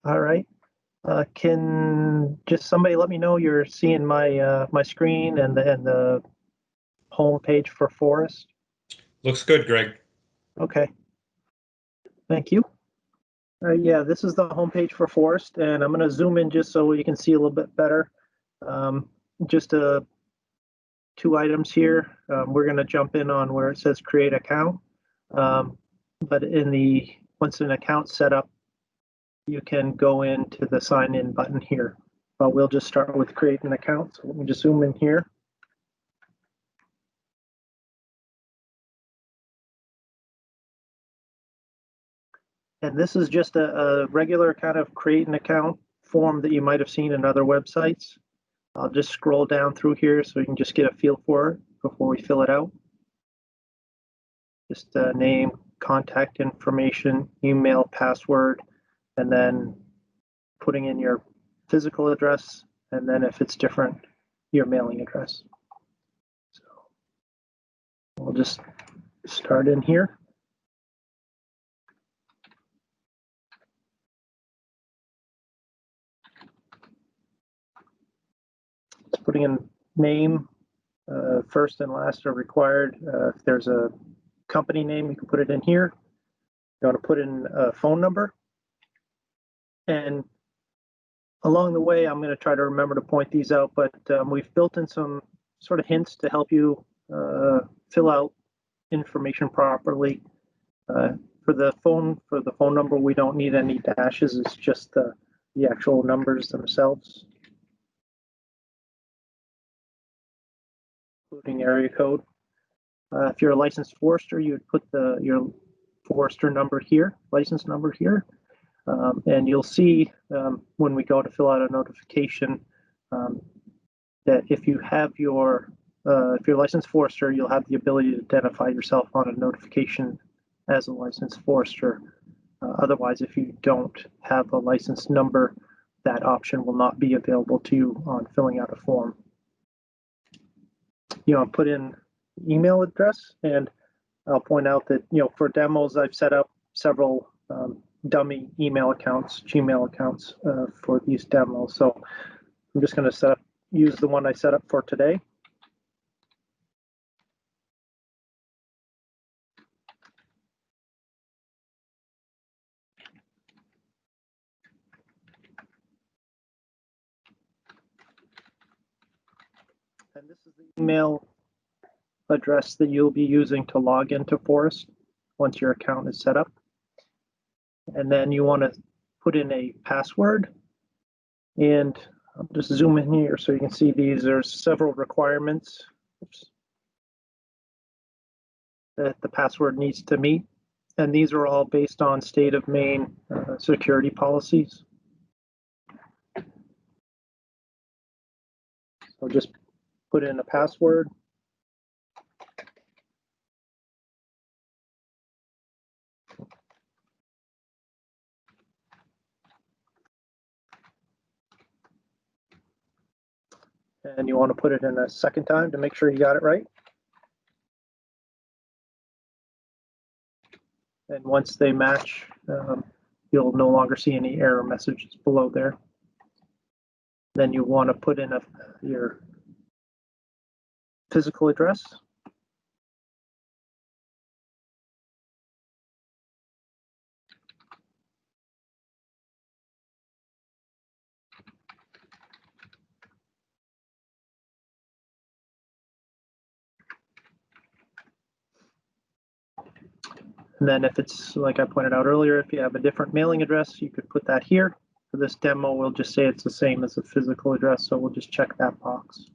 All right. Can just somebody let me know you're seeing my my screen and the home page for FOResT? Looks good, Greg. Okay. Thank you. Yeah, this is the home page for FOResT, and I'm going to zoom in just so you can see a little bit better. Just two items here. We're going to jump in on where it says create account. But once an account's set up, you can go into the sign in button here. But we'll just start with create an account. So let me just zoom in here. And this is just a regular kind of create an account form that you might have seen in other websites. I'll just scroll down through here so you can just get a feel for it before we fill it out. Just name, contact information, email, password, and then putting in your physical address, and then if it's different, your mailing address. So we'll just start in here. Just putting in name, first and last are required. If there's a company name, you can put it in here. You want to put in a phone number. And along the way, I'm going to try to remember to point these out, but we've built in some sort of hints to help you fill out information properly. For the phone number, we don't need any dashes. It's just the actual numbers themselves, including area code. If you're a licensed forester, you would put your forester number here, license number here. And you'll see when we go to fill out a notification that if you have if you're a licensed forester, you'll have the ability to identify yourself on a notification as a licensed forester. Otherwise, if you don't have a license number, that option will not be available to you on filling out a form. Put in email address, and I'll point out that for demos, I've set up several dummy email accounts, Gmail accounts for these demos. So I'm just going to use the one I set up for today. And this is the email address that you'll be using to log into FOResT once your account is set up. And then you want to put in a password. And I'll just zoom in here so you can see these. There's several requirements that the password needs to meet. And these are all based on state of Maine security policies. So just put in a password. And you want to put it in a second time to make sure you got it right. And once they match, you'll no longer see any error messages below there. Then you want to put in your physical address. And then if it's, like I pointed out earlier, if you have a different mailing address, you could put that here. For this demo, we'll just say it's the same as the physical address, so we'll just check that box.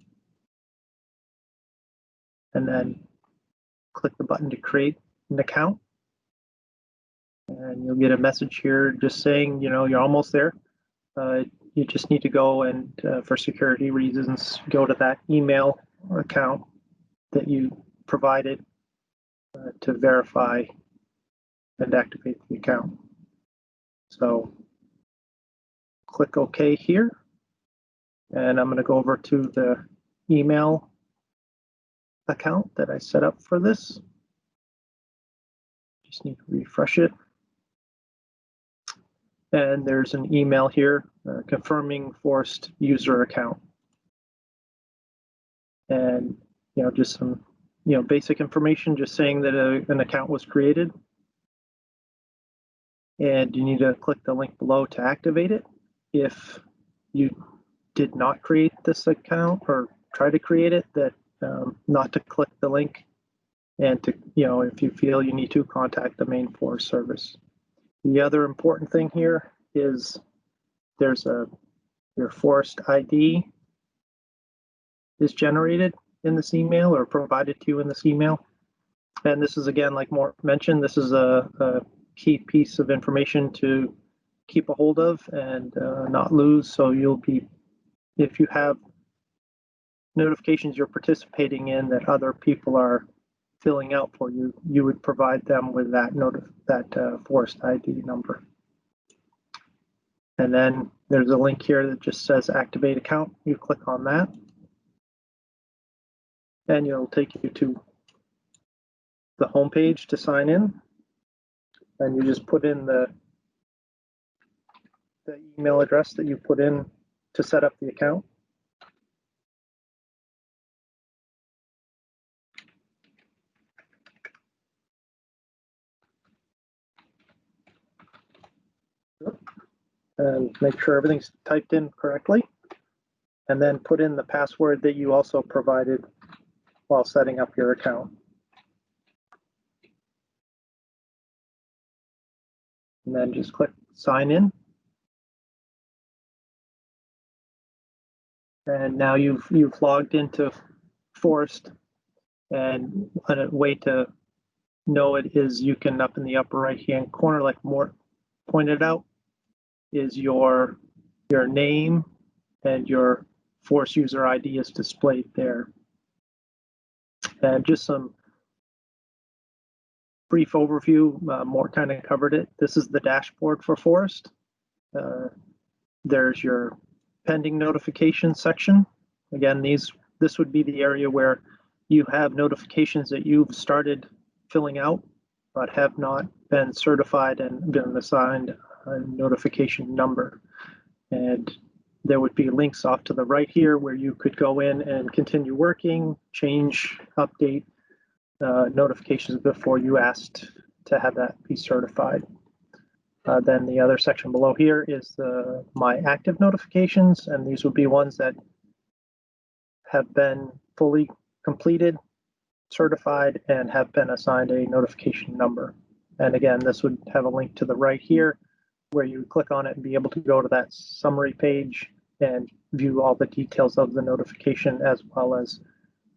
And then click the button to create an account. And you'll get a message here just saying, you're almost there. You just need to go and, for security reasons, go to that email account that you provided to verify and activate the account. So click OK here. And I'm going to go over to the email account that I set up for this. Just need to refresh it. And there's an email here confirming FOResT user account. And just some basic information, just saying that an account was created. And you need to click the link below to activate it. If you did not create this account or try to create it, that not to click the link, and to, if you feel you need to, contact the Maine FOResT service. The other important thing here is there's your FOResT ID is generated in this email or provided to you in this email. And this is, again, like Mort mentioned, this is a key piece of information to keep a hold of and not lose. So you'll be, if you have notifications you're participating in that other people are filling out for you, you would provide them with that FOResT ID number. And then there's a link here that just says activate account. You click on that, and it'll take you to the home page to sign in. And you just put in the email address that you put in to set up the account. And make sure everything's typed in correctly. And then put in the password that you also provided while setting up your account. And then just click sign in. And now you've logged into FOResT. And a way to know it is you can, up in the upper right hand corner, like Mort pointed out, is your name, and your FOResT user ID is displayed there. And just some brief overview, Mort kind of covered it. This is the dashboard for FOResT. There's your pending notification section. Again, this would be the area where you have notifications that you've started filling out but have not been certified and been assigned a notification number. And there would be links off to the right here where you could go in and continue working, change, update notifications before you asked to have that be certified. Then the other section below here is my active notifications, and these would be ones that have been fully completed, certified, and have been assigned a notification number. And again, this would have a link to the right here where you click on it and be able to go to that summary page and view all the details of the notification, as well as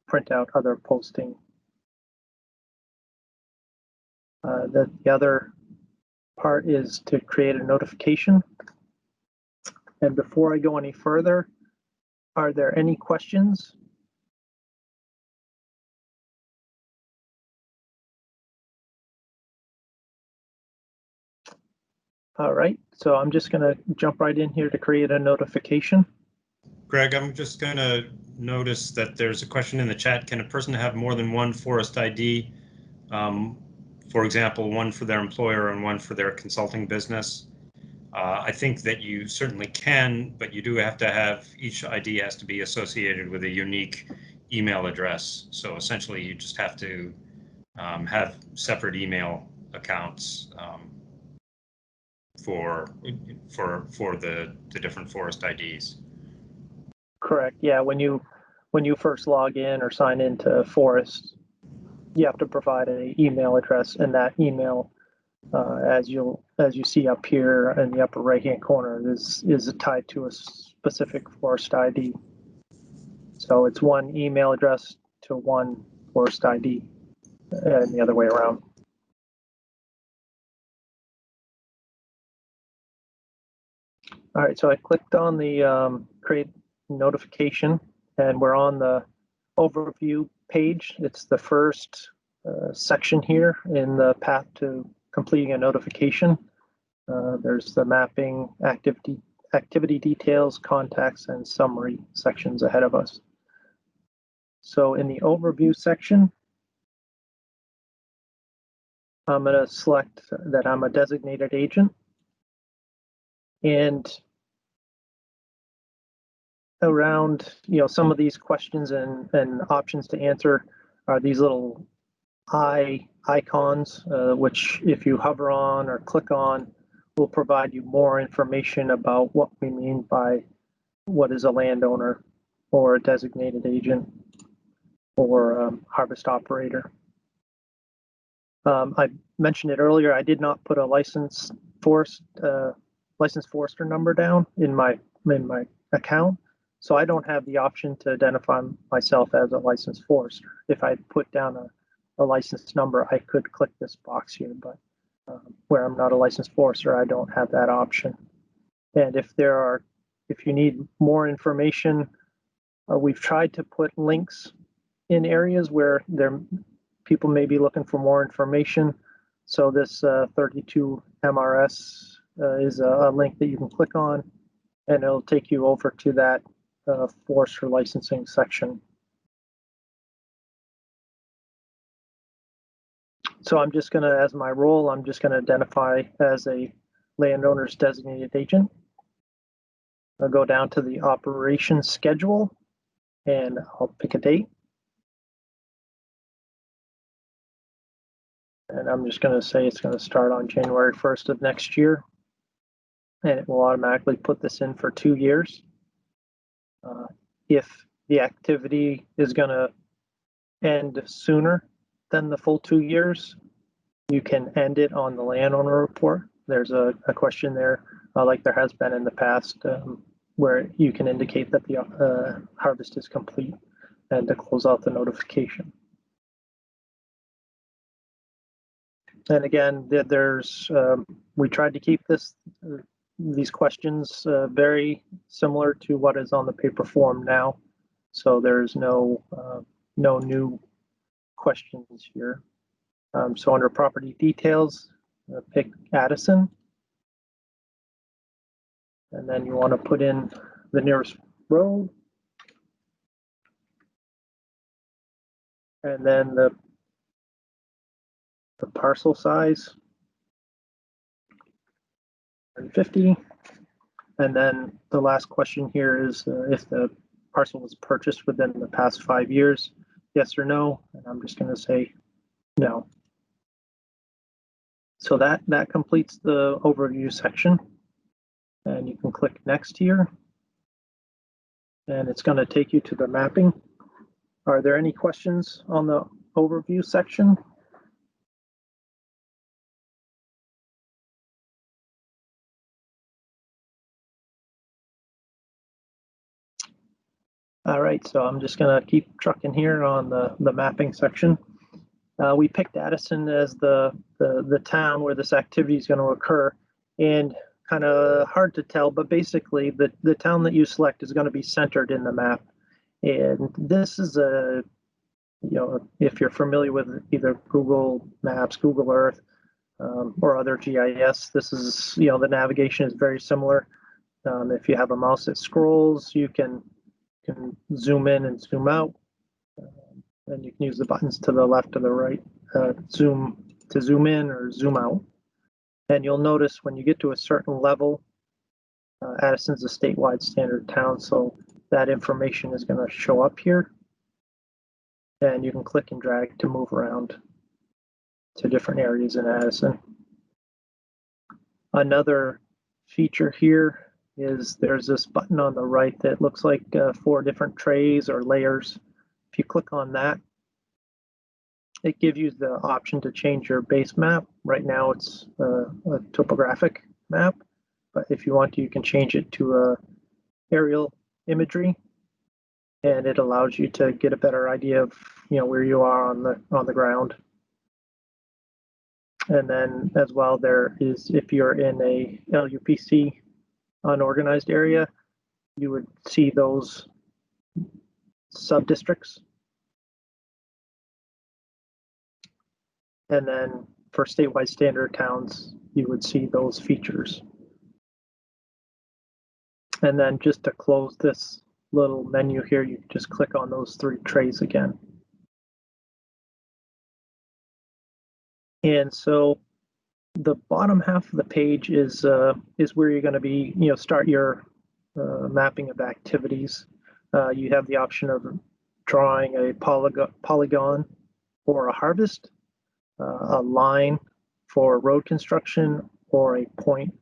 print out other posting. The other part is to create a notification. And before I go any further, are there any questions? All right, so I'm just going to jump right in here to create a notification. Greg, I'm just going to notice that there's a question in the chat. Can a person have more than one FOResT ID? For example, one for their employer and one for their consulting business? I think that you certainly can, but you do have to have, each ID has to be associated with a unique email address. So essentially you just have to have separate email accounts for the different FOResT IDs. Correct. Yeah, when you first log in or sign into FOResT, you have to provide an email address, and that email, as you see up here in the upper right hand corner, is tied to a specific FOResT ID. So it's one email address to one FOResT ID, and the other way around. All right, so I clicked on the create notification, and we're on the overview page. It's the first section here in the path to completing a notification. There's the mapping, activity details, contacts, and summary sections ahead of us. So in the overview section, I'm going to select that I'm a designated agent. And around, some of these questions and options to answer are these little icons, which if you hover on or click on, will provide you more information about what we mean by what is a landowner or a designated agent or harvest operator. I mentioned it earlier. I did not put a licensed forester number down in my account, so I don't have the option to identify myself as a licensed forester. If I put down a license number, I could click this box here, but where I'm not a licensed forester, I don't have that option. And if you need more information, we've tried to put links in areas where people may be looking for more information. So this 32 MRS is a link that you can click on, and it'll take you over to that forester licensing section. So I'm just going to, as my role, I'm just going to identify as a landowner's designated agent. I'll go down to the operations schedule, and I'll pick a date. And I'm just going to say it's going to start on January 1st of next year. And it will automatically put this in for 2 years. If the activity is going to end sooner than the full 2 years, you can end it on the landowner report. There's a question there, like there has been in the past, where you can indicate that the harvest is complete and to close out the notification. And again, we tried to keep these questions very similar to what is on the paper form now. So there's no new questions here. So under property details, pick Addison. And then you want to put in the nearest road. And then the parcel size, 150. And then the last question here is if the parcel was purchased within the past 5 years, yes or no. And I'm just going to say no. So that completes the overview section. And you can click next here. And it's going to take you to the mapping. Are there any questions on the overview section? All right, so I'm just going to keep trucking here on the mapping section. We picked Addison as the town where this activity is going to occur, and kind of hard to tell, but basically the town that you select is going to be centered in the map. And this is if you're familiar with either Google Maps, Google Earth, or other GIS, this is, the navigation is very similar. If you have a mouse that scrolls, you can zoom in and zoom out. And you can use the buttons to the left or the right, zoom in or zoom out. And you'll notice when you get to a certain level, Addison's a statewide standard town, so that information is going to show up here. And you can click and drag to move around to different areas in Addison. Another feature here is there's this button on the right that looks like 4 different trays or layers. If you click on that, it gives you the option to change your base map. Right now it's a topographic map, but if you want to, you can change it to aerial imagery, and it allows you to get a better idea of where you are on the ground. And then as well, there is, if you're in a LUPC unorganized area, you would see those sub-districts. And then for statewide standard towns, you would see those features. And then just to close this little menu here, you just click on those 3 trays again. And so The bottom half of the page is where you're going to be, start your mapping of activities. You have the option of drawing a polygon for a harvest, a line for road construction, or a point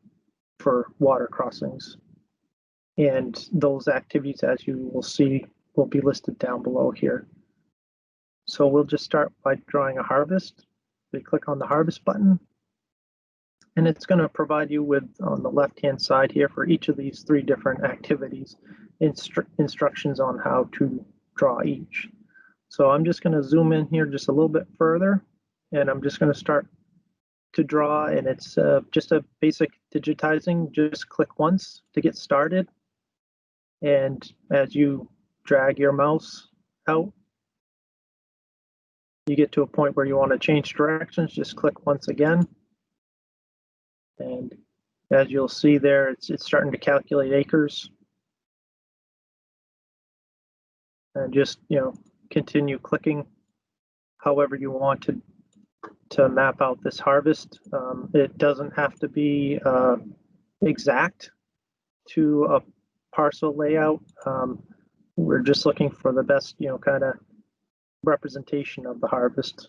for water crossings. And those activities, as you will see, will be listed down below here. So we'll just start by drawing a harvest. We click on the harvest button, and it's going to provide you with, on the left-hand side here, for each of these 3 different activities, instructions on how to draw each. So I'm just going to zoom in here just a little bit further, and I'm just going to start to draw, and it's just a basic digitizing. Just click once to get started, and as you drag your mouse out, you get to a point where you want to change directions. Just click once again, and as you'll see there, it's starting to calculate acres. And just continue clicking however you want to map out this harvest. It doesn't have to be exact to a parcel layout. We're just looking for the best kind of representation of the harvest.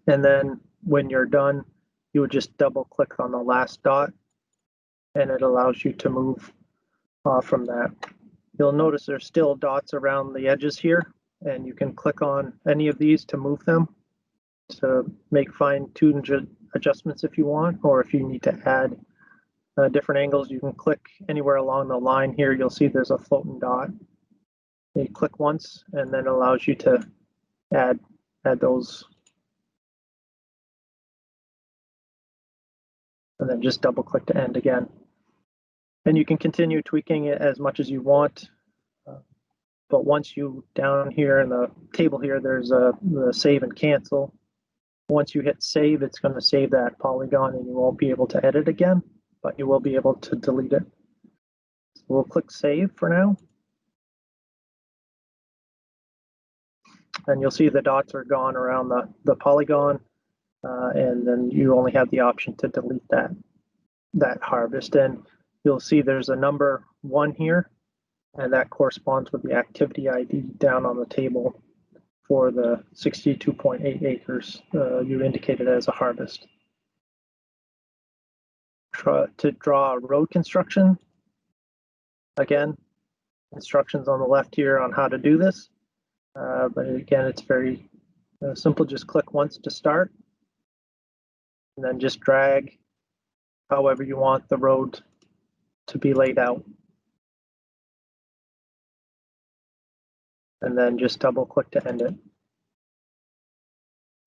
And then when you're done, you would just double click on the last dot, and it allows you to move from that. You'll notice there's still dots around the edges here, and you can click on any of these to move them, to make fine-tuned adjustments if you want, or if you need to add different angles, you can click anywhere along the line here. You'll see there's a floating dot. You click once, and then it allows you to add those. And then just double click to end again. And you can continue tweaking it as much as you want. But once you, down here in the table here, there's the save and cancel. Once you hit save, it's going to save that polygon, and you won't be able to edit again, but you will be able to delete it. So we'll click save for now. And you'll see the dots are gone around the polygon, and then you only have the option to delete that harvest. And you'll see there's a number 1 here, and that corresponds with the activity ID down on the table for the 62.8 acres you indicated as a harvest. To draw a road construction, again, instructions on the left here on how to do this. But again, it's very simple. Just click once to start, and then just drag however you want the road to be laid out. And then just double click to end it.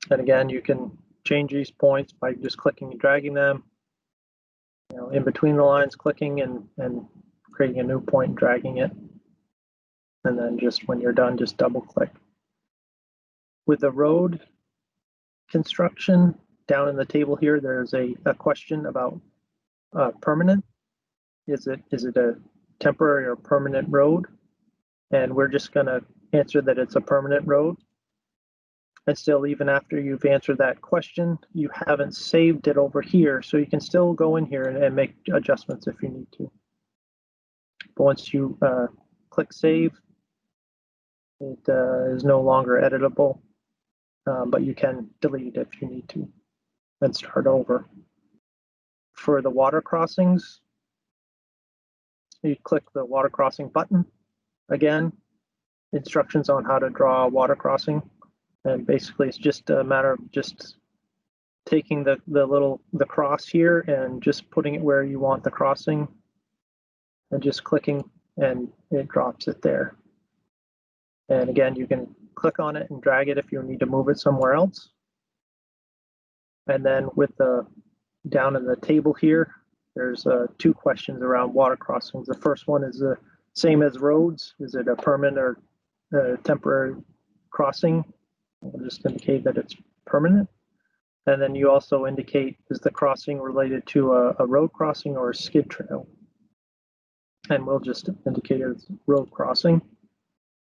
And again, you can change these points by just clicking and dragging them, in between the lines, clicking and creating a new point and dragging it. And then just when you're done, just double click. With the road construction, down in the table here, there's a question about permanent. Is it a temporary or permanent road? And we're just going to answer that it's a permanent road. And still, even after you've answered that question, you haven't saved it over here. So you can still go in here and make adjustments if you need to. But once you click save, it is no longer editable, but you can delete it if you need to and start over. For the water crossings, you click the water crossing button. Again, instructions on how to draw a water crossing. And basically, it's just a matter of just taking the cross here and just putting it where you want the crossing, and just clicking, and it drops it there. And again, you can click on it and drag it if you need to move it somewhere else. And then with the down in the table here, there's 2 questions around water crossings. The first one is the same as roads. Is it a permanent or temporary crossing? We'll just indicate that it's permanent. And then you also indicate, is the crossing related to a road crossing or a skid trail? And we'll just indicate it's road crossing.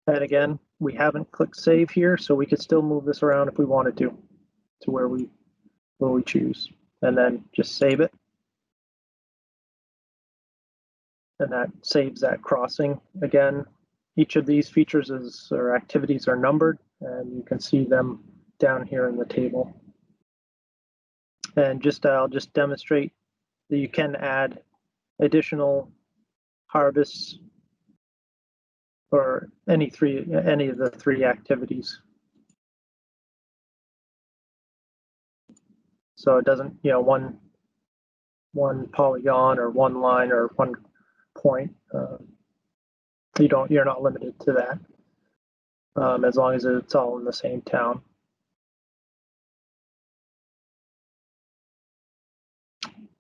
And again, we haven't clicked save here, so we could still move this around if we wanted to where we will we choose? And then just save it. And that saves that crossing. Again, each of these features or activities are numbered, and you can see them down here in the table. And I'll just demonstrate that you can add additional harvests for any of the three activities. So it doesn't, one polygon or one line or one point. You're not limited to that, as long as it's all in the same town.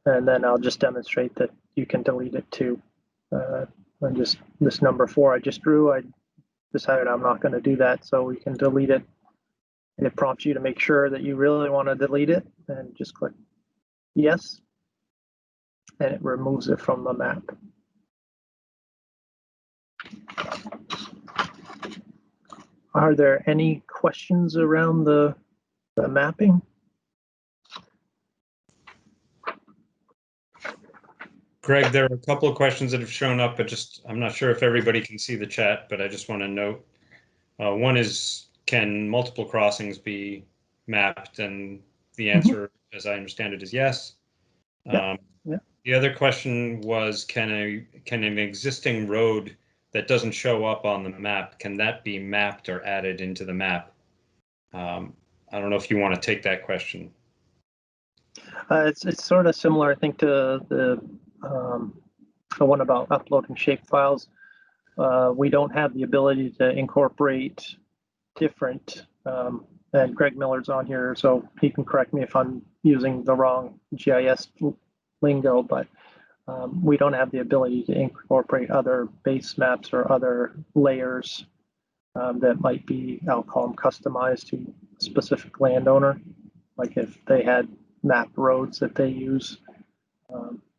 And then I'll just demonstrate that you can delete it too. And just this number 4 I just drew, I decided I'm not going to do that, so we can delete it. It prompts you to make sure that you really want to delete it, and just click yes, and it removes it from the map. Are there any questions around the mapping? Greg, there are a couple of questions that have shown up, but I'm not sure if everybody can see the chat, but I just want to note. One is, can multiple crossings be mapped? And the answer, as I understand it, is yes. Yeah. The other question was, can an existing road that doesn't show up on the map, can that be mapped or added into the map? I don't know if you want to take that question. It's sort of similar, I think, to the one about uploading shape files. We don't have the ability to incorporate different, and Greg Miller's on here, so he can correct me if I'm using the wrong GIS lingo, but we don't have the ability to incorporate other base maps or other layers that might be, I'll call them, customized to a specific landowner. Like if they had map roads that they use,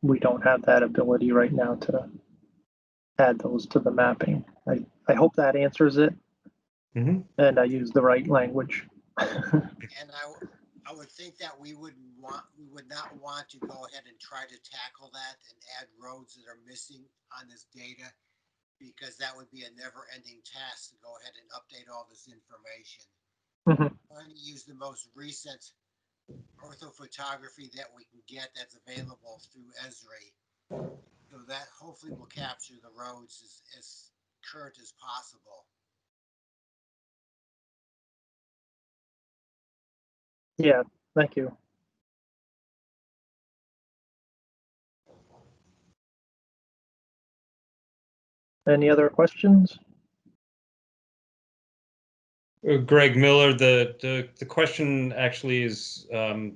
we don't have that ability right now to add those to the mapping. I hope that answers it. Mm-hmm. And I use the right language. And I would think that we would not want to go ahead and try to tackle that and add roads that are missing on this data, because that would be a never-ending task to go ahead and update all this information. Mm-hmm. Trying to use the most recent orthophotography that we can get that's available through Esri, so that hopefully will capture the roads as current as possible. Yeah, thank you. Any other questions? Greg Miller, the question actually is a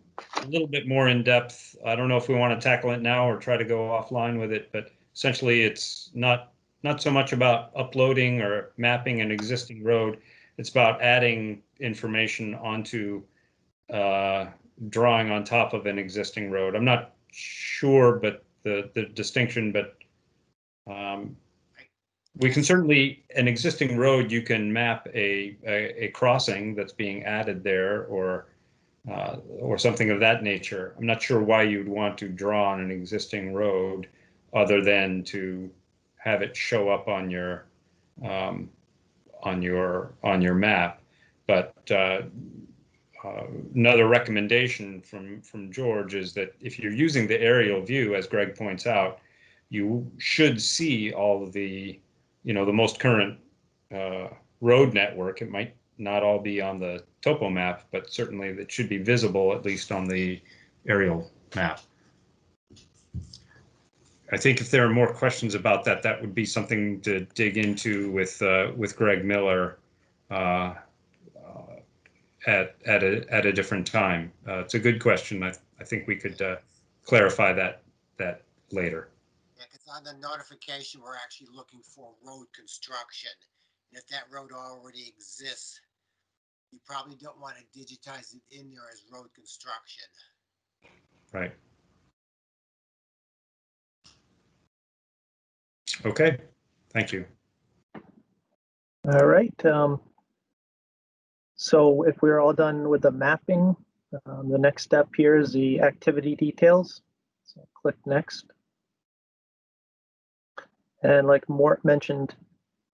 little bit more in depth. I don't know if we want to tackle it now or try to go offline with it, but essentially it's not so much about uploading or mapping an existing road. It's about adding information onto drawing on top of an existing road. I'm not sure, but the distinction, but we can certainly, an existing road, you can map a crossing that's being added there, or something of that nature. I'm not sure why you'd want to draw on an existing road other than to have it show up on your map. But another recommendation from George is that if you're using the aerial view, as Greg points out, you should see all of the the most current road network. It might not all be on the topo map, but certainly it should be visible, at least on the aerial map. I think if there are more questions about that, that would be something to dig into with Greg Miller at a different time. It's a good question. I think we could clarify that later. Yeah, because on the notification, we're actually looking for road construction. And if that road already exists, you probably don't want to digitize it in there as road construction. Right. Okay, thank you. All right. So if we're all done with the mapping, The next step here is the activity details. So click next. And like Mort mentioned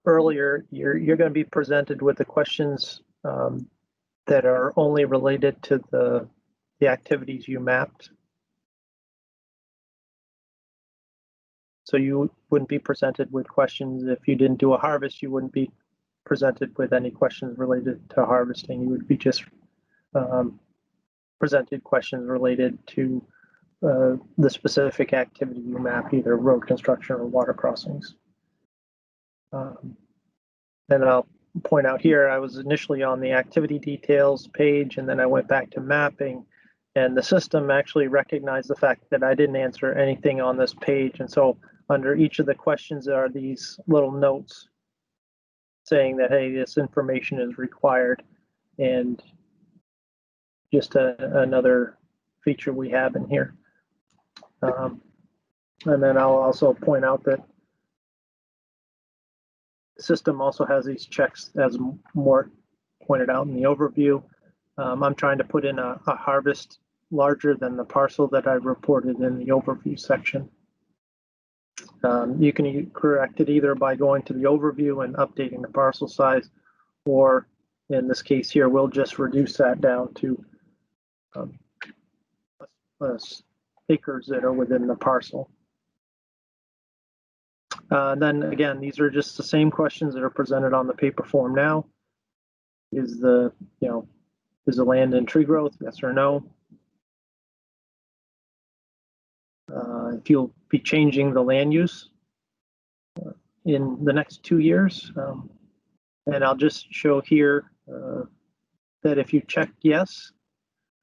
earlier, you're going to be presented with the questions that are only related to the activities you mapped. So you wouldn't be presented with questions if you didn't do a harvest. You wouldn't be presented with any questions related to harvesting. You would be just presented questions related to the specific activity you map, either road construction or water crossings. And I'll point out here, I was initially on the activity details page, and then I went back to mapping, and the system actually recognized the fact that I didn't answer anything on this page. And so under each of the questions, there are these little notes saying that, hey, this information is required, and just another feature we have in here. And then I'll also point out that the system also has these checks, as Mort pointed out in the overview. I'm trying to put in a harvest larger than the parcel that I reported in the overview section. You can correct it either by going to the overview and updating the parcel size, or in this case here, we'll just reduce that down to acres that are within the parcel. Then again, these are just the same questions that are presented on the paper form now. Is the land in tree growth, yes or no? If you'll be changing the land use in the next 2 years. And I'll just show here that if you check yes,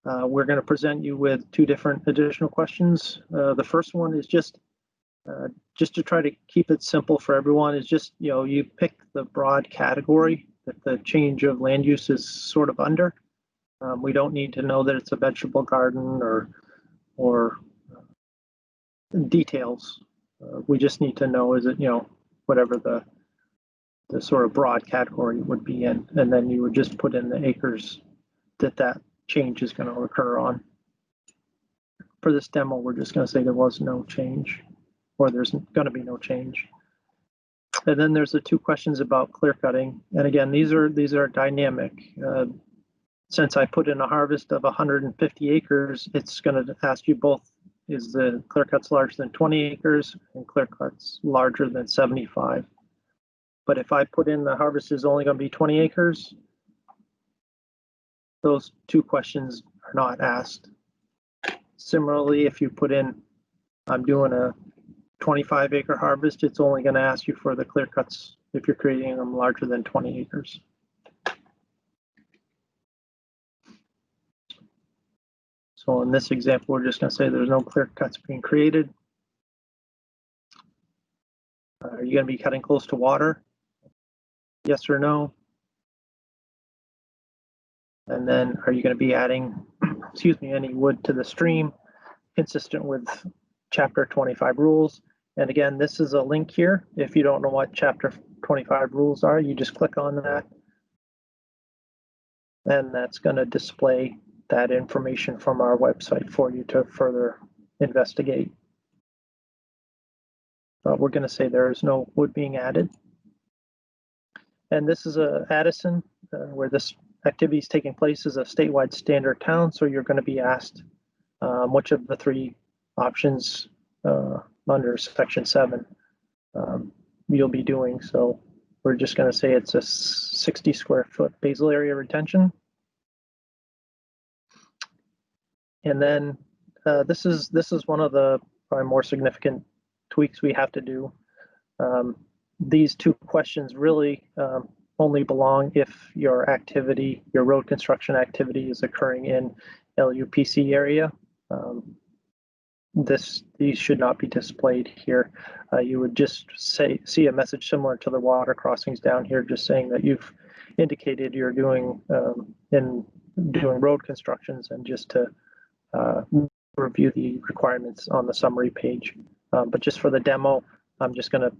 we're going to present you with 2 different additional questions. The first one is just to try to keep it simple for everyone, is just, you pick the broad category that the change of land use is sort of under. We don't need to know that it's a vegetable garden or details. We just need to know, is it, whatever the sort of broad category would be in, and then you would just put in the acres that change is going to occur on. For this demo, we're just going to say there was no change, or there's going to be no change. And then there's the 2 questions about clear cutting. And again, these are dynamic. Since I put in a harvest of 150 acres, it's going to ask you both, is the clear cuts larger than 20 acres and clear cuts larger than 75. But if I put in the harvest is only going to be 20 acres, those 2 questions are not asked. Similarly, if you put in, I'm doing a 25-acre harvest, it's only going to ask you for the clear cuts if you're creating them larger than 20 acres. So in this example, we're just going to say there's no clear cuts being created. Are you going to be cutting close to water? Yes or no? And then are you going to be adding, any wood to the stream consistent with Chapter 25 rules? And again, this is a link here. If you don't know what Chapter 25 rules are, you just click on that. And that's going to display that information from our website for you to further investigate. But we're going to say there is no wood being added. And this is Addison, where this activity is taking place, is a statewide standard town. So you're going to be asked which of the 3 options under Section 7 you'll be doing. So we're just going to say it's a 60 square foot basal area retention. And then this is one of the probably more significant tweaks we have to do. These 2 questions really only belong if your activity, your road construction activity, is occurring in LUPC area. These should not be displayed here. You would just see a message similar to the water crossings down here, just saying that you've indicated you're doing road constructions, and just to review the requirements on the summary page. But just for the demo, I'm just going to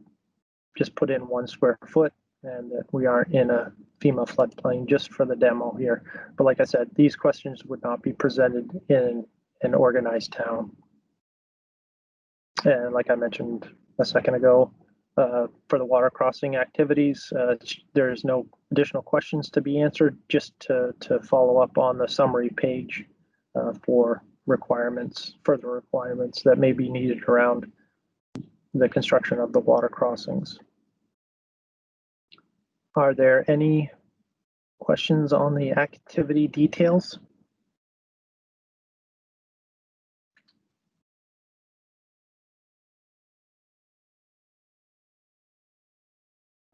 put in 1 square foot and that we aren't in a FEMA floodplain just for the demo here. But like I said, these questions would not be presented in an organized town. And like I mentioned a second ago, for the water crossing activities, there's no additional questions to be answered, just to follow up on the summary page for requirements, further requirements that may be needed around the construction of the water crossings. Are there any questions on the activity details?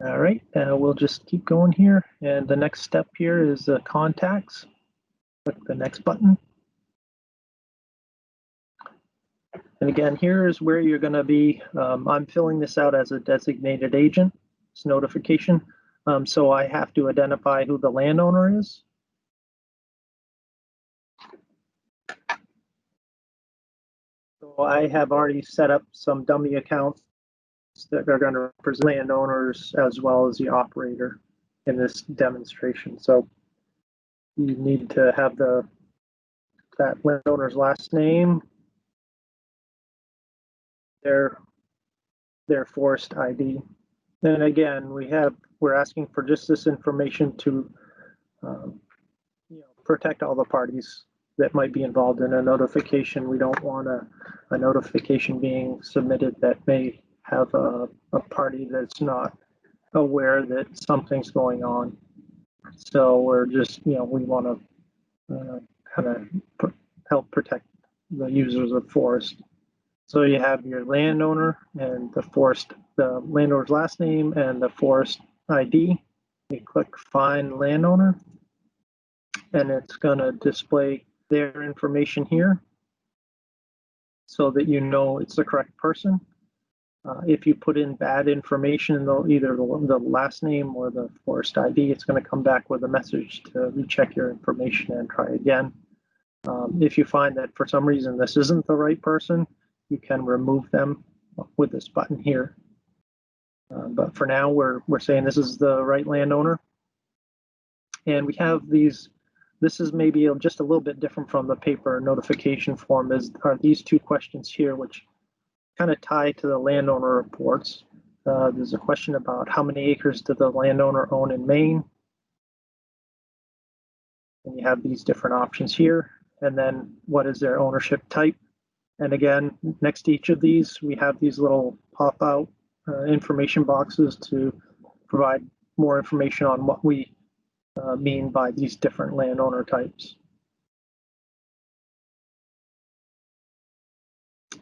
All right, we'll just keep going here. And the next step here is the contacts. Click the next button. And again, here's where you're going to be. I'm filling this out as a designated agent. It's notification. So I have to identify who the landowner is. So I have already set up some dummy accounts that are going to represent landowners as well as the operator in this demonstration. So you need to have that landowner's last name, their FOResT ID. And again, we're asking for just this information to protect all the parties that might be involved in a notification. We don't want a notification being submitted that may have a party that's not aware that something's going on. So we're just, we want to kind of help protect the users of FOResT. So you have your landowner and the landowner's last name and the FOResT ID. You click Find Landowner, and it's going to display their information here so that you know it's the correct person. If you put in bad information, either the last name or the FOResT ID, it's going to come back with a message to recheck your information and try again. If you find that for some reason this isn't the right person, you can remove them with this button here. But for now, we're saying this is the right landowner. And we have these. This is maybe just a little bit different from the paper notification form. Are these two questions here, which kind of tie to the landowner reports. There's a question about how many acres does the landowner own in Maine? And you have these different options here. And then what is their ownership type? And again, next to each of these, we have these little pop-out information boxes to provide more information on what we mean by these different landowner types.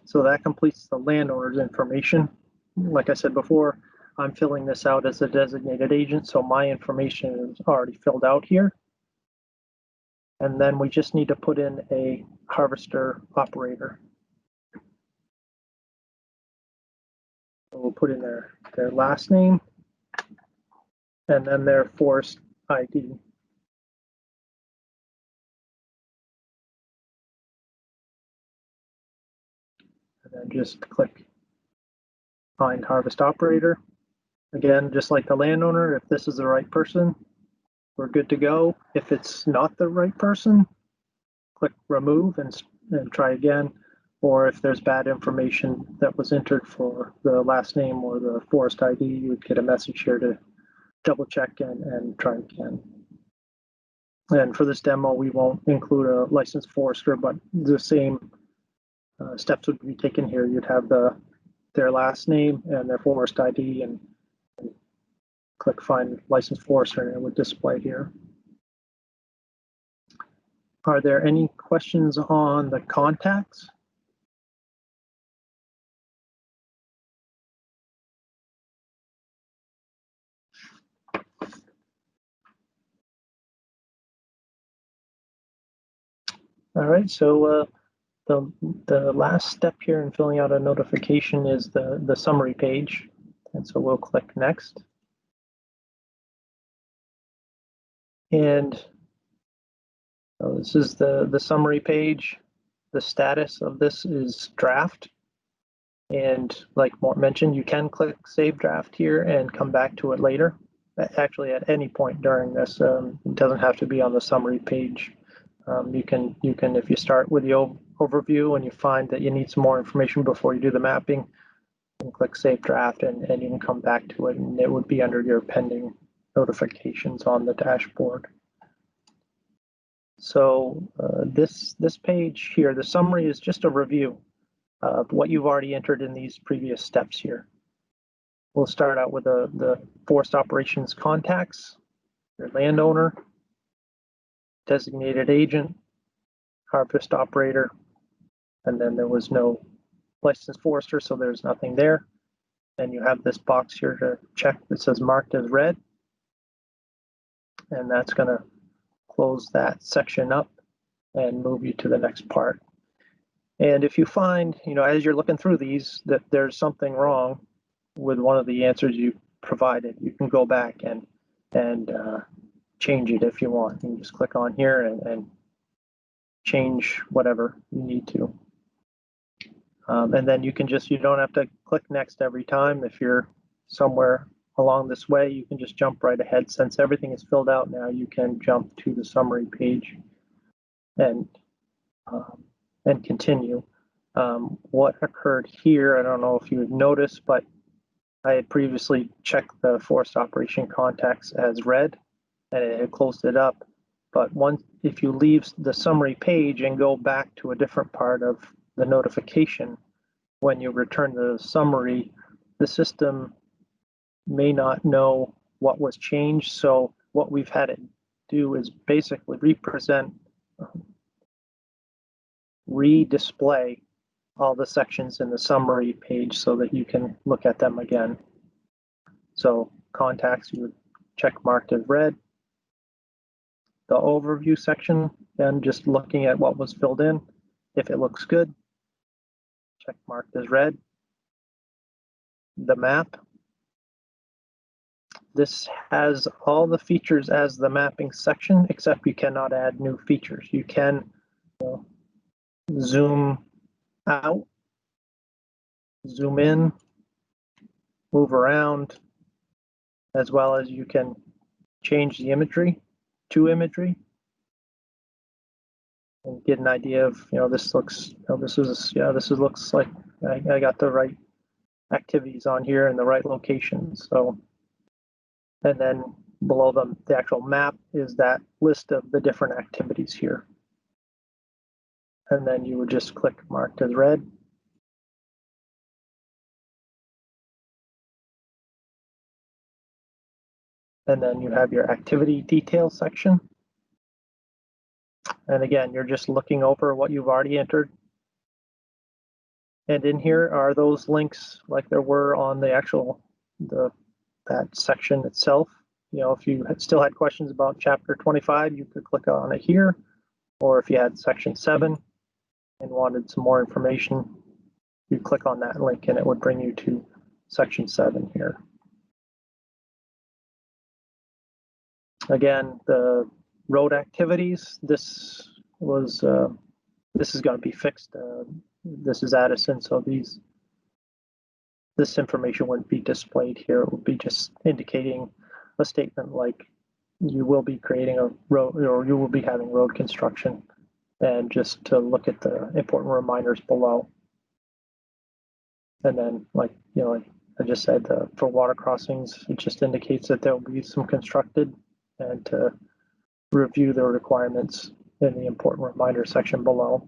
So that completes the landowner's information. Like I said before, I'm filling this out as a designated agent, so my information is already filled out here. And then we just need to put in a harvester operator. So we'll put in their last name and then their FOResT ID. And then just click Find Harvest Operator. Again, just like the landowner, if this is the right person, we're good to go. If it's not the right person, click Remove and try again. Or if there's bad information that was entered for the last name or the FOResT ID, you would get a message here to double check and try again. And for this demo, we won't include a licensed forester, but the same steps would be taken here. You'd have their last name and their FOResT ID and click Find Licensed Forester and it would display here. Are there any questions on the contacts? All right, so the last step here in filling out a notification is the summary page. And so we'll click Next. And so this is the summary page. The status of this is draft. And like Mort mentioned, you can click Save Draft here and come back to it later. actually at any point during this. It doesn't have to be on the summary page. You can, if you start with the overview and you find that you need some more information before you do the mapping, you can click Save Draft and you can come back to it, and it would be under your pending notifications on the dashboard. So this page here, the summary, is just a review of what you've already entered in these previous steps here. We'll start out with the forest operations contacts, your landowner, designated agent, harvest operator, and then there was no licensed forester, so there's nothing there. And you have this box here to check that says marked as red, and that's going to close that section up and move you to the next part. And if you find, as you're looking through these, that there's something wrong with one of the answers you provided, you can go back and change it if you want. You can just click on here and change whatever you need to. And then you don't have to click next every time. If you're somewhere along this way, you can just jump right ahead. Since everything is filled out now, you can jump to the summary page and continue. What occurred here, I don't know if you would notice, but I had previously checked the forest operation contacts as red, and it had closed it up. But if you leave the summary page and go back to a different part of the notification, when you return the summary, the system may not know what was changed. So what we've had it do is basically redisplay all the sections in the summary page so that you can look at them again. So contacts, you would check marked as red. The overview section, then just looking at what was filled in. If it looks good, check marked as red. The map. This has all the features as the mapping section, except you cannot add new features. You can zoom out, zoom in, move around, as well as you can change the imagery to imagery and get an idea of, this looks, this looks like I got the right activities on here in the right locations. So, and then below them, the actual map is that list of the different activities here. And then you would just click marked as red. And then you have your activity details section. And again, you're just looking over what you've already entered. And in here are those links like there were on the actual, that section itself. If you still had questions about chapter 25, you could click on it here. Or if you had section 7 and wanted some more information, you click on that link and it would bring you to section 7 here. Again, the road activities, this is going to be fixed. This is Addison, so this information wouldn't be displayed here. It would be just indicating a statement like you will be creating a road, or you will be having road construction, and just to look at the important reminders below. And then, like I just said, for water crossings, it just indicates that there will be some constructed, and to review the requirements in the important reminder section below.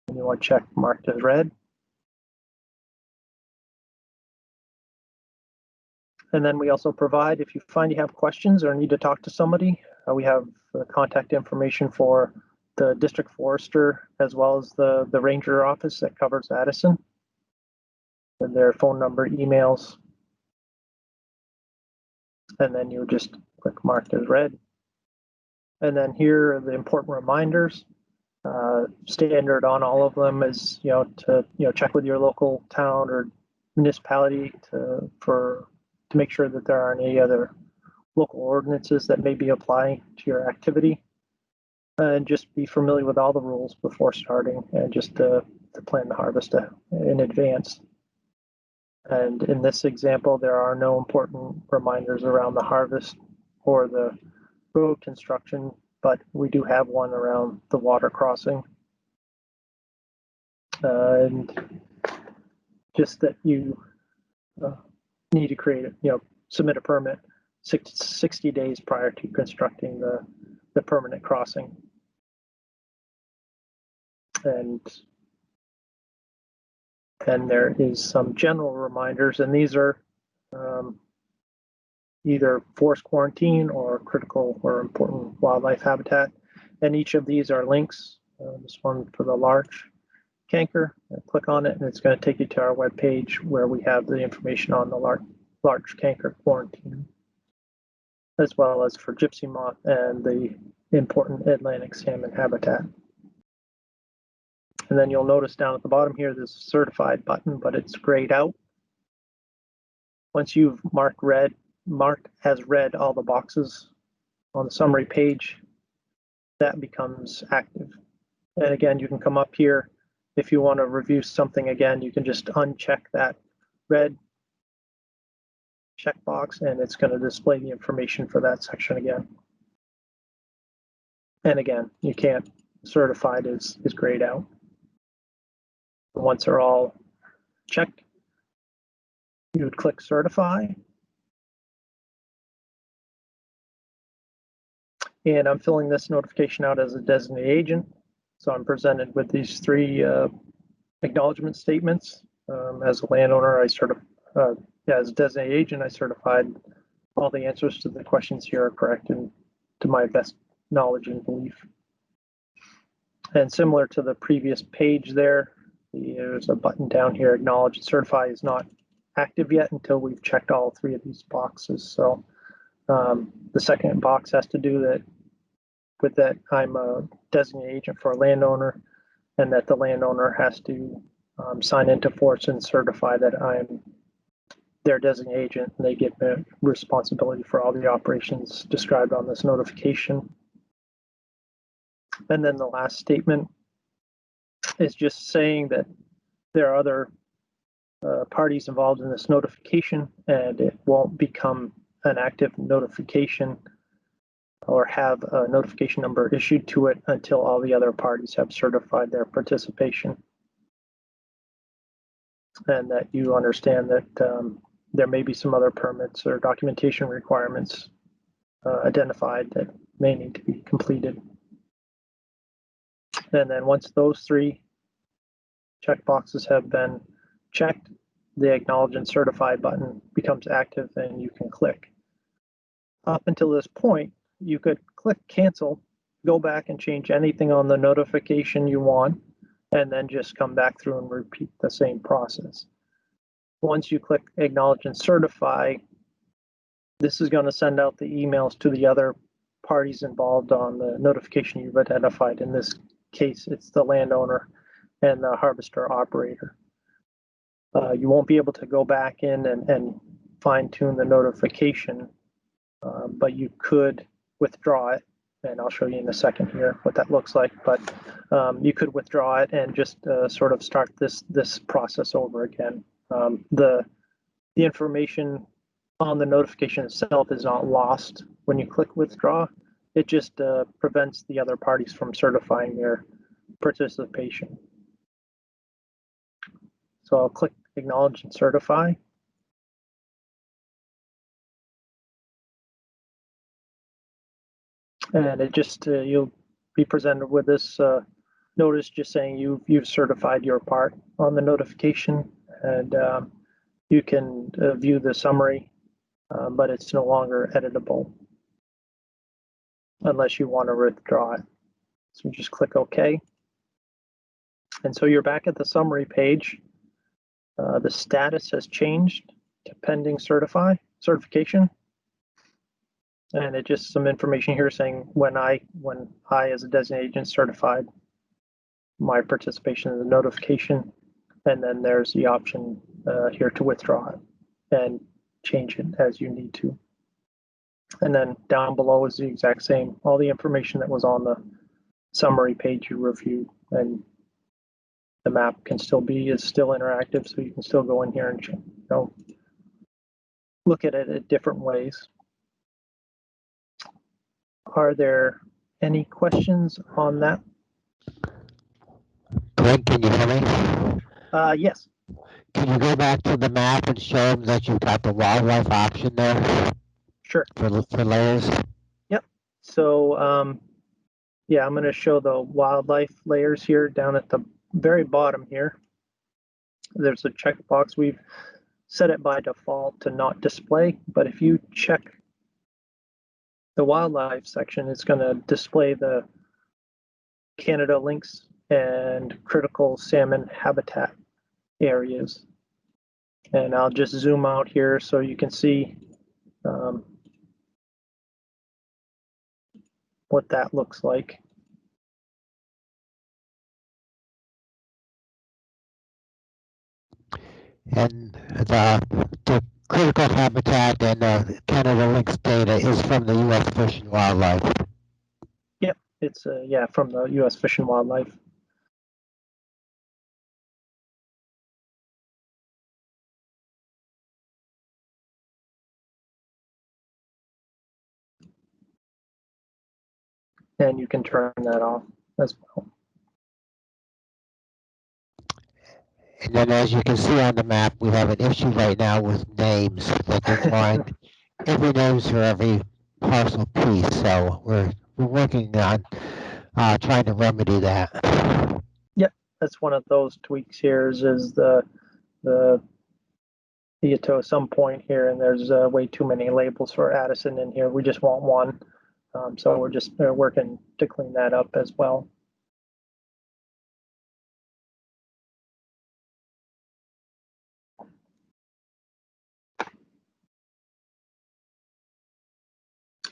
And you want to check marked as red. And then we also provide, if you find you have questions or need to talk to somebody, we have the contact information for the district forester as well as the ranger office that covers Addison, and their phone number, emails. And then you would just click marked as red. And then here are the important reminders. Standard on all of them is to check with your local town or municipality to make sure that there aren't any other local ordinances that may be applying to your activity, and just be familiar with all the rules before starting, and just to plan the harvest in advance. And in this example, there are no important reminders around the harvest or the road construction, but we do have one around the water crossing. And just that you need to create it, submit a permit 60 days prior to constructing the permanent crossing. And then there is some general reminders, and these are either forest quarantine or critical or important wildlife habitat. And each of these are links. This one for the larch canker, click on it and it's going to take you to our webpage where we have the information on the larch canker quarantine, as well as for gypsy moth and the important Atlantic salmon habitat. And then you'll notice down at the bottom here, there's a certified button, but it's grayed out. Once you've marked as red all the boxes on the summary page, that becomes active. And again, you can come up here. If you want to review something again, you can just uncheck that red checkbox and it's going to display the information for that section again. And again, you can't, certified is grayed out. Once they're all checked, you would click certify. And I'm filling this notification out as a designated agent. So I'm presented with these three acknowledgement statements. As a landowner, as a designated agent, I certified all the answers to the questions here are correct and to my best knowledge and belief. And similar to the previous page there's a button down here, acknowledge and certify is not active yet until we've checked all three of these boxes. So the second box has to do with that I'm a designated agent for a landowner and that the landowner has to sign into FOResT and certify that I'm their designated agent and they get the responsibility for all the operations described on this notification. And then the last statement is just saying that there are other parties involved in this notification and it won't become an active notification or have a notification number issued to it until all the other parties have certified their participation. And that you understand that there may be some other permits or documentation requirements identified that may need to be completed. And then once those three checkboxes have been checked, the acknowledge and certify button becomes active and you can click. Up until this point, you could click cancel, go back and change anything on the notification you want, and then just come back through and repeat the same process. Once you click acknowledge and certify, this is going to send out the emails to the other parties involved on the notification you've identified. In this case, it's the landowner and the harvester operator. You won't be able to go back in and fine tune the notification, but you could withdraw it. And I'll show you in a second here what that looks like. But you could withdraw it and just sort of start this process over again. The information on the notification itself is not lost when you click withdraw. It just prevents the other parties from certifying their participation. So I'll click acknowledge and certify. And it just, you'll be presented with this notice just saying you've certified your part on the notification, and you can view the summary, but it's no longer editable unless you want to withdraw it. So just click OK. And so you're back at the summary page. The status has changed to pending certification. And it just some information here saying when I as a designated agent certified my participation in the notification, and then there's the option here to withdraw it and change it as you need to. And then down below is the exact same, all the information that was on the summary page you reviewed, and the map can still be, is still interactive, so you can still go in here and, you know, look at it different ways. Are there any questions on that? Greg, can you hear me? Yes. Can you go back to the map and show them that you've got the wildlife option there Sure. for layers? Yep. So, yeah, I'm going to show the wildlife layers here down at the very bottom here. There's a checkbox. We've set it by default to not display, but if you check the wildlife section, it's going to display the Canada lynx and critical salmon habitat areas. And I'll just zoom out here so you can see what that looks like. And the critical habitat and Canada lynx data is from the U.S. Fish and Wildlife. Yep, it's yeah, from the U.S. Fish and Wildlife. And you can turn that off as well. And then as you can see on the map, we have an issue right now with names, that they're drawing every names for every parcel piece. So we're working on trying to remedy that. Yep, that's one of those tweaks here is the you get to some point here and there's way too many labels for Addison in here. We just want one. So we're just working to clean that up as well.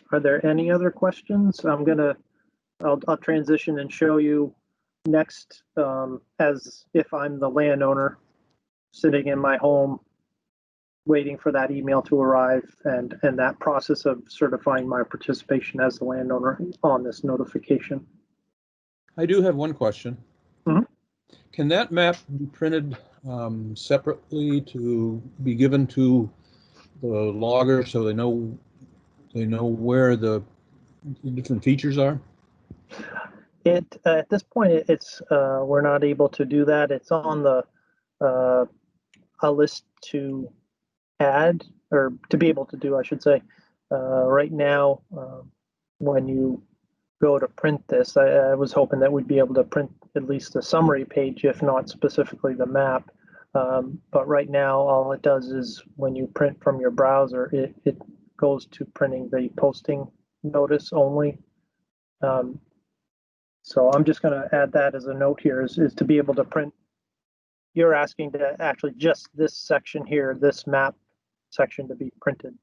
Are there any other questions? I'll transition and show you next as if I'm the landowner sitting in my home waiting for that email to arrive and that process of certifying my participation as the landowner on this notification. I do have one question. Mhm. Can that map be printed separately to be given to the logger so they know where the different features are? It at this point it's we're not able to do that. It's on the a list to add or to be able to do, I should say. Right now, when you go to print this, I was hoping that we'd be able to print at least the summary page, if not specifically the map. But right now, all it does is when you print from your browser, it goes to printing the posting notice only. So I'm just going to add that as a note here is to be able to print. You're asking to actually just this section here, this map section to be printed.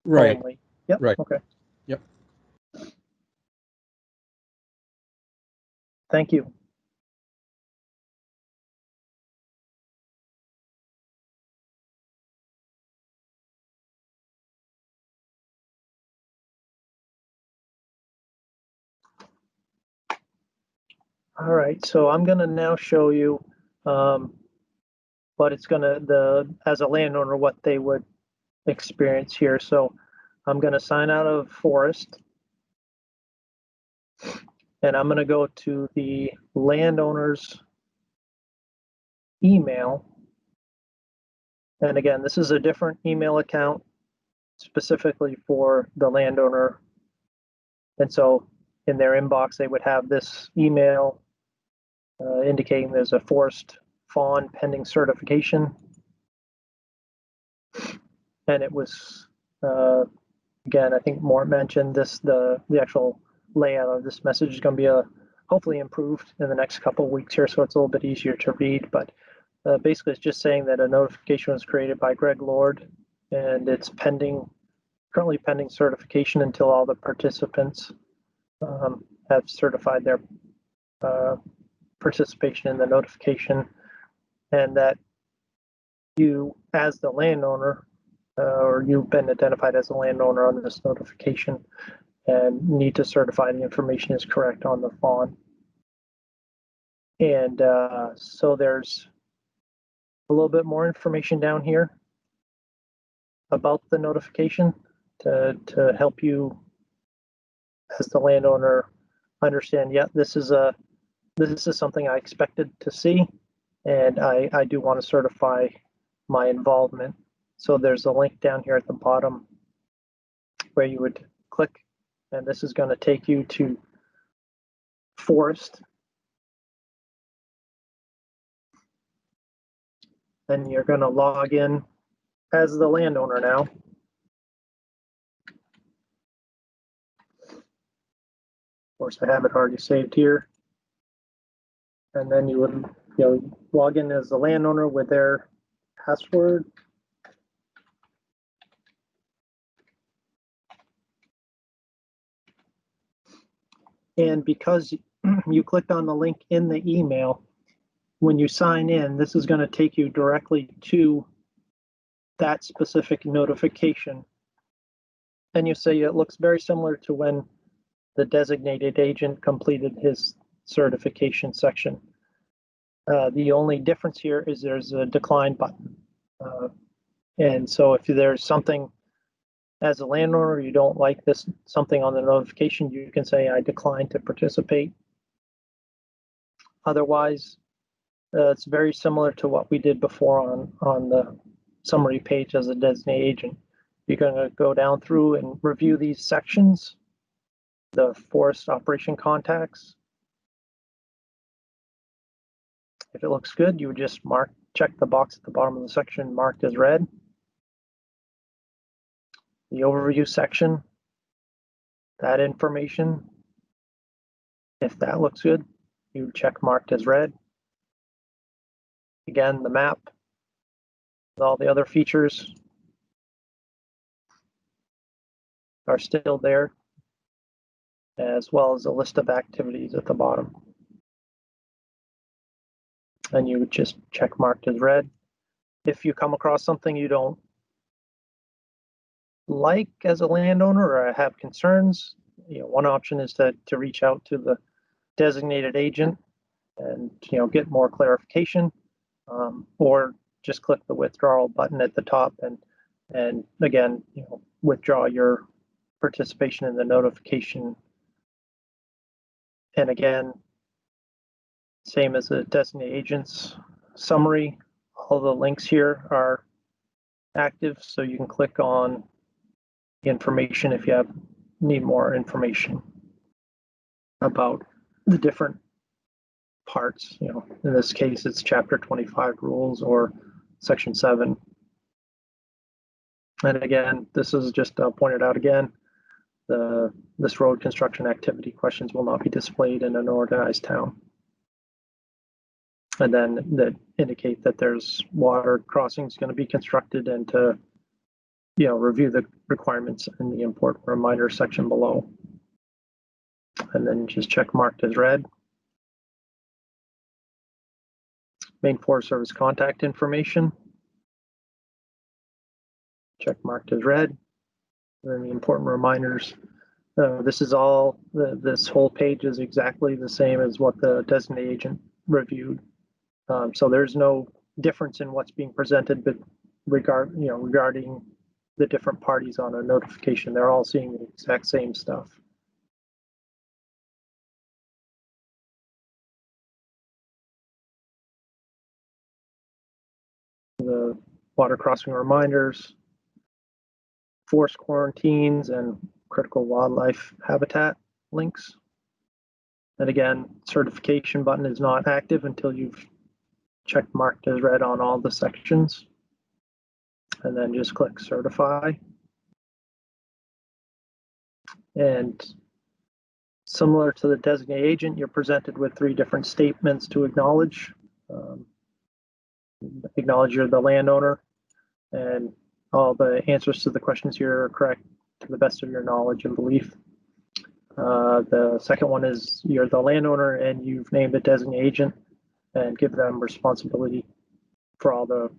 Right. Only. Yep. Right. Okay. Yep. Thank you. All right, so I'm going to now show you what it's going to, as a landowner, what they would experience here. So I'm going to sign out of FOResT and I'm going to go to the landowner's email. And again, this is a different email account specifically for the landowner. And so in their inbox, they would have this email indicating there's a FOResT fawn pending certification. And it was, again, I think Mort mentioned this, the actual layout of this message is going to be hopefully improved in the next couple of weeks here, so it's a little bit easier to read. But basically, it's just saying that a notification was created by Greg Lord, and it's currently pending certification until all the participants have certified their participation in the notification, and that you, as the landowner, or you've been identified as a landowner on this notification and need to certify the information is correct on the fawn. And so there's a little bit more information down here about the notification to help you as the landowner understand, yeah, this is something I expected to see, and I do want to certify my involvement. So there's a link down here at the bottom where you would click, and this is going to take you to FOResT. And you're going to log in as the landowner now. Of course, I have it already saved here. And then you would log in as the landowner with their password. And because you clicked on the link in the email, when you sign in, this is going to take you directly to that specific notification. And you say it looks very similar to when the designated agent completed his certification section. The only difference here is there's a decline button. And so if there's something as a landowner, you don't like something on the notification, you can say, I decline to participate. Otherwise, it's very similar to what we did before on the summary page as a designated agent. You're going to go down through and review these sections, the FOResT operation contacts. If it looks good, you would just check the box at the bottom of the section marked as red. The overview section, that information, if that looks good, you check marked as red. Again, the map with all the other features are still there, as well as a list of activities at the bottom. And you would just check marked as red. If you come across something you don't like as a landowner or have concerns, one option is to reach out to the designated agent and get more clarification, or just click the withdrawal button at the top and again withdraw your participation in the notification. And again, same as the designated agent's summary, all the links here are active, so you can click on information if you need more information about the different parts. In this case, it's Chapter 25 rules or Section 7. And again, this is just pointed out again, this road construction activity questions will not be displayed in an organized town. And then that indicate that there's water crossings going to be constructed, and to review the requirements in the important reminder section below. And then just check marked as red. Maine Forest Service contact information. Check marked as red. And then the important reminders. This is all, this whole page is exactly the same as what the designated agent reviewed. So there's no difference in what's being presented, but regarding the different parties on a notification, they're all seeing the exact same stuff. The water crossing reminders, forest quarantines, and critical wildlife habitat links. And again, certification button is not active until you've checked marked as red on all the sections. And then just click certify. And similar to the designated agent, you're presented with 3 different statements to acknowledge. Acknowledge you're the landowner, and all the answers to the questions here are correct to the best of your knowledge and belief. The second one is you're the landowner and you've named a designated agent, and give them responsibility for all the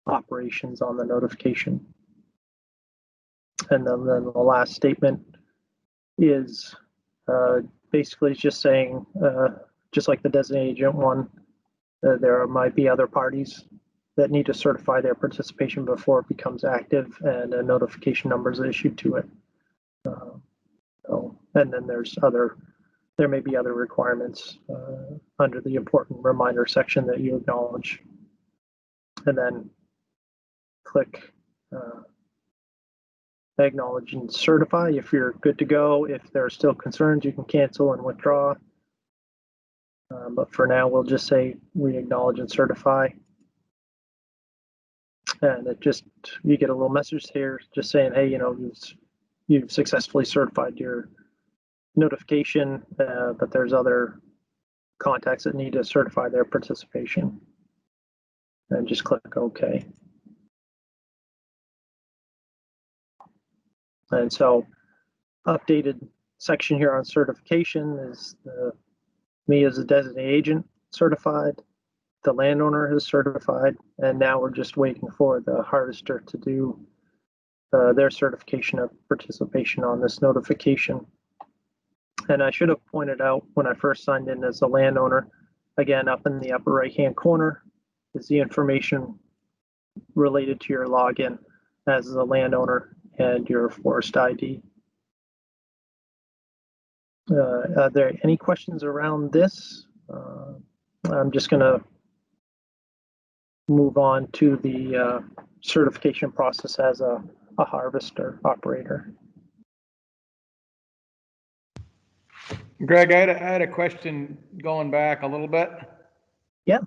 operations on the notification. And then the last statement is basically just saying just like the designated agent one, there might be other parties that need to certify their participation before it becomes active and a notification number is issued to it. And then there may be other requirements under the important reminder section that you acknowledge. And then click acknowledge and certify if you're good to go. If there are still concerns, you can cancel and withdraw. But for now, we'll just say we acknowledge and certify. And you get a little message here just saying, hey, you've successfully certified your notification, but there's other contacts that need to certify their participation. And just click OK. And so updated section here on certification is me as a designated agent certified, the landowner is certified, and now we're just waiting for the harvester to do their certification of participation on this notification. And I should have pointed out when I first signed in as a landowner, again, up in the upper right-hand corner is the information related to your login as the landowner and your FOResT ID. Are there any questions around this? I'm just going to move on to the certification process as a harvester operator. Greg, I had a question going back a little bit. Yeah.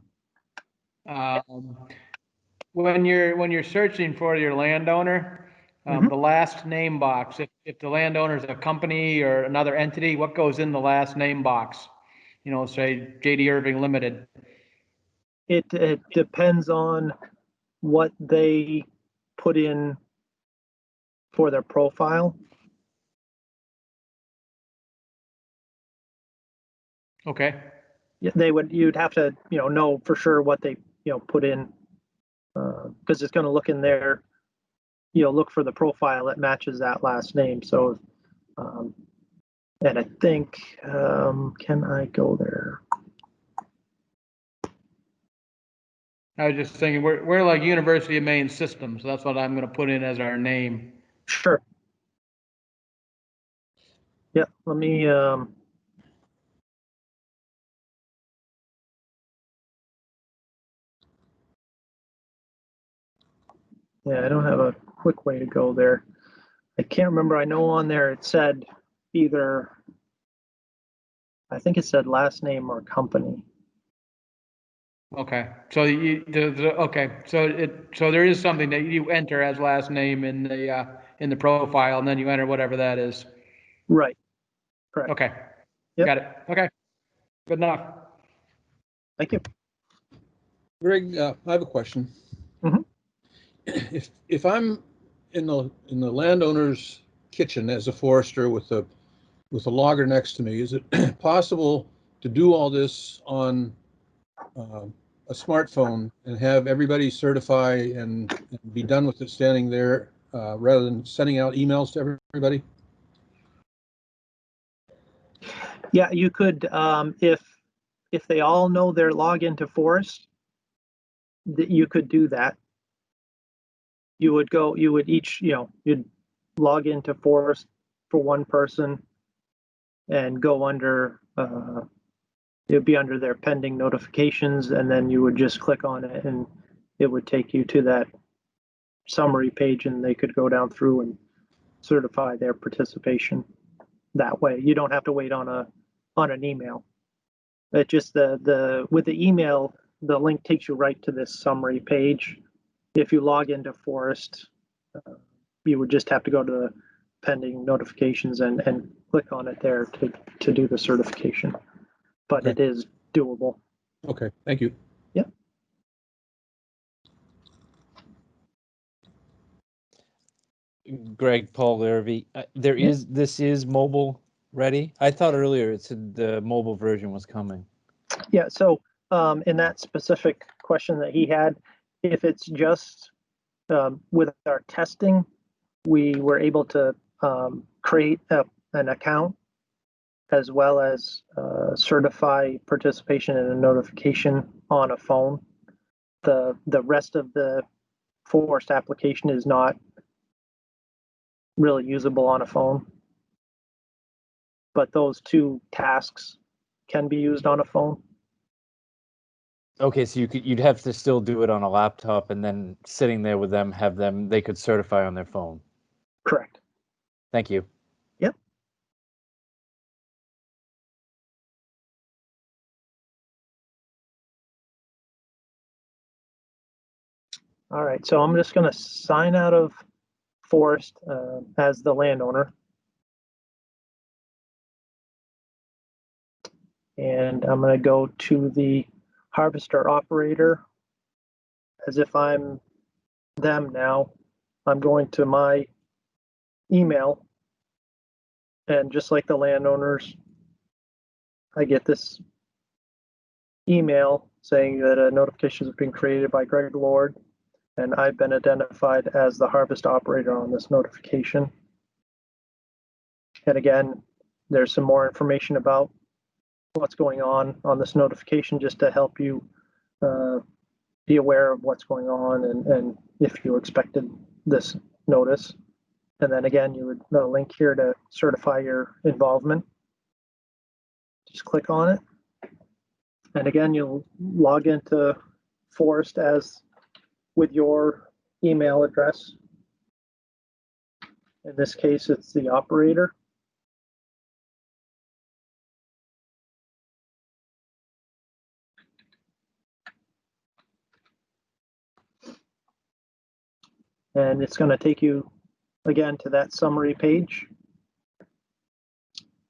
When you're searching for your landowner, the last name box, if the landowner is a company or another entity, what goes in the last name box? Say JD Irving Limited. It depends on what they put in for their profile. Okay. You'd have to know for sure what they put in, because it's going to look in there. Look for the profile that matches that last name. So, and I think, can I go there? I was just thinking we're like University of Maine Systems. So that's what I'm going to put in as our name. Sure. Yeah. Let me. Yeah, I don't have a quick way to go there. I can't remember. I know on there it said either, I think it said last name or company. Okay. So so there is something that you enter as last name in the profile, and then you enter whatever that is. Right. Correct. Okay. Yep. Got it. Okay. Good enough. Thank you. Greg, I have a question. If I'm in the landowner's kitchen as a forester with a logger next to me, is it possible to do all this on a smartphone and have everybody certify and be done with it standing there rather than sending out emails to everybody? Yeah, you could, if they all know their login to FOResT, you could do that. You'd log into FOResT for one person and go under, it would be under their pending notifications, and then you would just click on it and it would take you to that summary page, and they could go down through and certify their participation that way. You don't have to wait on an email. It just with the email, the link takes you right to this summary page. If you log into FOResT, you would just have to go to the pending notifications and click on it there to do the certification. But It is doable. Okay, thank you. Yep. Greg, Paul Larrabee, this is mobile ready. I thought earlier it said the mobile version was coming. Yeah, so in that specific question that he had, if it's just with our testing, we were able to create an account as well as certify participation in a notification on a phone. The rest of the FOResT application is not really usable on a phone, but those two tasks can be used on a phone. Okay, so you'd have to still do it on a laptop, and then sitting there with them, they could certify on their phone. Correct. Thank you. Yep. All right, so I'm just going to sign out of FOResT as the landowner. And I'm going to go to the harvester operator as if I'm them now. I'm going to my email, and just like the landowners, I get this email saying that a notification has been created by Greg Lord, and I've been identified as the harvest operator on this notification. And again, there's some more information about what's going on this notification, just to help you be aware of what's going on and if you expected this notice. And then again, you would link here to certify your involvement. Just click on it. And again, you'll log into FOResT as with your email address. In this case, it's the operator. And it's going to take you again to that summary page.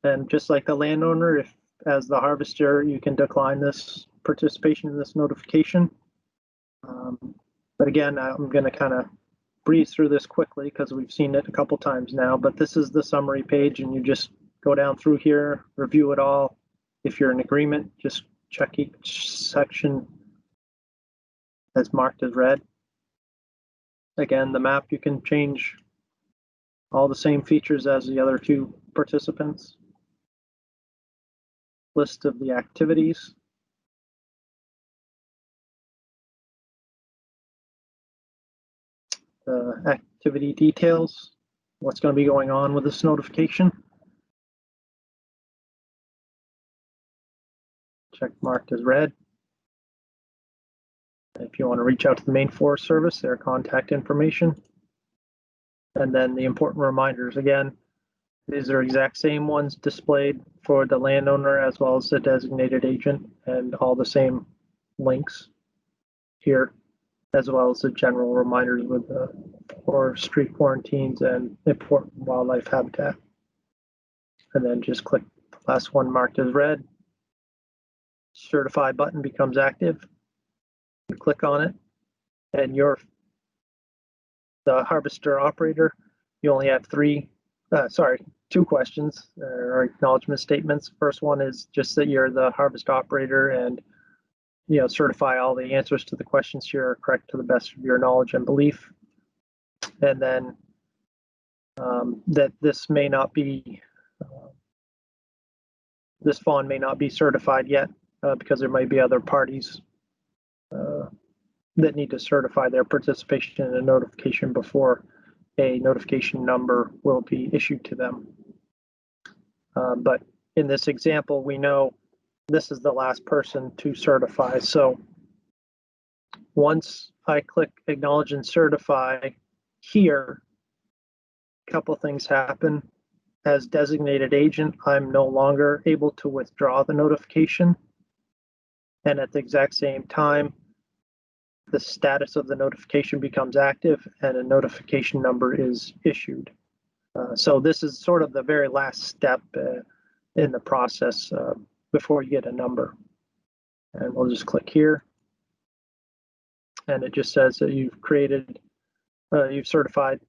And just like the landowner, if as the harvester, you can decline this participation in this notification. But again, I'm going to kind of breeze through this quickly because we've seen it a couple times now, but this is the summary page, and you just go down through here, review it all. If you're in agreement, just check each section as marked as red. Again, the map, you can change all the same features as the other two participants. List of the activities. The activity details, what's going to be going on with this notification. Check marked as red. If you want to reach out to the Maine Forest Service, their contact information. And then the important reminders again, these are exact same ones displayed for the landowner as well as the designated agent, and all the same links here, as well as the general reminders with the forestry quarantines and important wildlife habitat. And then just click the last one marked as red. Certify button becomes active. You click on it, and you're the harvester operator. You only have two questions or acknowledgement statements. First one is just that you're the harvest operator, and certify all the answers to the questions here are correct to the best of your knowledge and belief. And then that this may not be, this fawn may not be certified yet because there might be other parties that need to certify their participation in a notification before a notification number will be issued to them. But in this example, we know this is the last person to certify. So once I click acknowledge and certify here, a couple things happen. As designated agent, I'm no longer able to withdraw the notification. And at the exact same time, the status of the notification becomes active and a notification number is issued. So this is sort of the very last step in the process before you get a number. And we'll just click here. And it just says that you've certified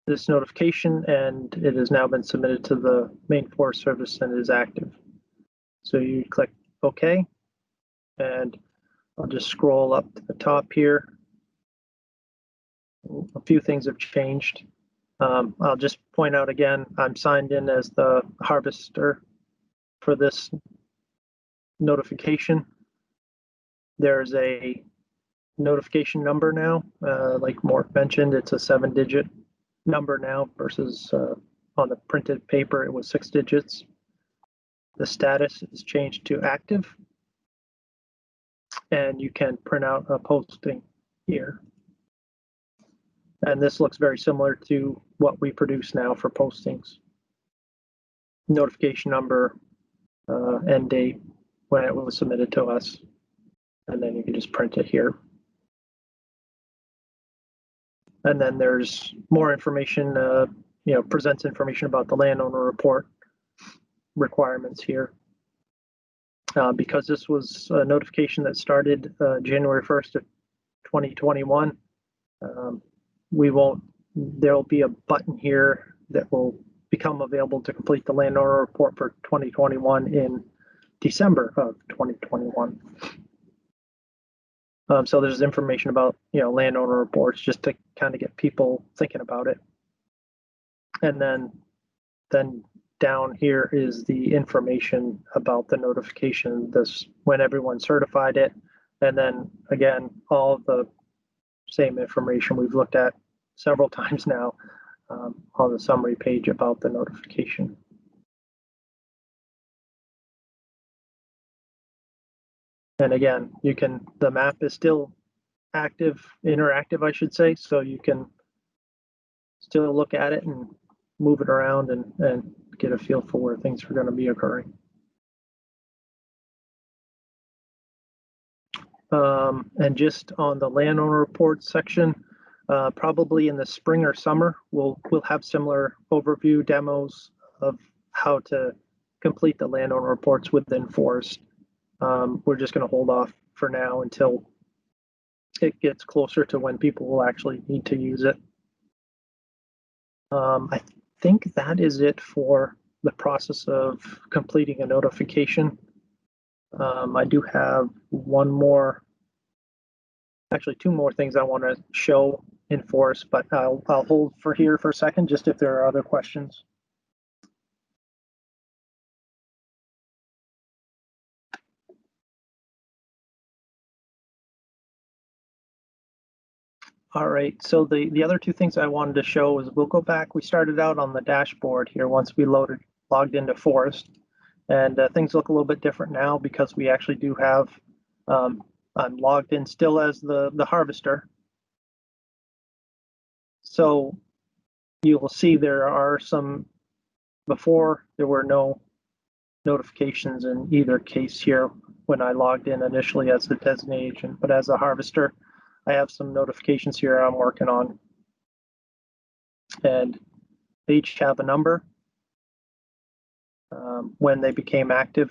this notification, and it has now been submitted to the Maine Forest Service and is active. So you click OK, and I'll just scroll up to the top here. A few things have changed. I'll just point out again, I'm signed in as the harvester. for this notification. There's a notification number now. Like Mort mentioned, it's a 7-digit number now versus on the printed paper, it was 6 digits. The status is changed to active, and you can print out a posting here. And this looks very similar to what we produce now for postings. Notification number, end date, when it was submitted to us, and then you can just print it here. And then there's more information, presents information about the landowner report requirements here. Because this was a notification that started January 1st of 2021, there'll be a button here that will become available to complete the landowner report for 2021 in December of 2021. So there's information about, landowner reports just to kind of get people thinking about it. And then down here is the information about the notification, when everyone certified it. And then again, all of the same information we've looked at several times now on the summary page about the notification. And again, the map is still interactive, I should say, so you can still look at it and move it around and get a feel for where things are going to be occurring. And just on the landowner report section, probably in the spring or summer, we'll have similar overview demos of how to complete the landowner reports within FOResT. We're just going to hold off for now until it gets closer to when people will actually need to use it. I think that is it for the process of completing a notification. I do have actually two more things I want to show in FOResT, but I'll hold for here for a second, just if there are other questions. All right, so the other two things I wanted to show is we'll go back. We started out on the dashboard here once we logged into FOResT, and things look a little bit different now because we actually do have, I'm logged in still as the harvester. So you will see there are before there were no notifications in either case here when I logged in initially as the designated agent, but as a harvester, I have some notifications here I'm working on, and they each have a number. When they became active,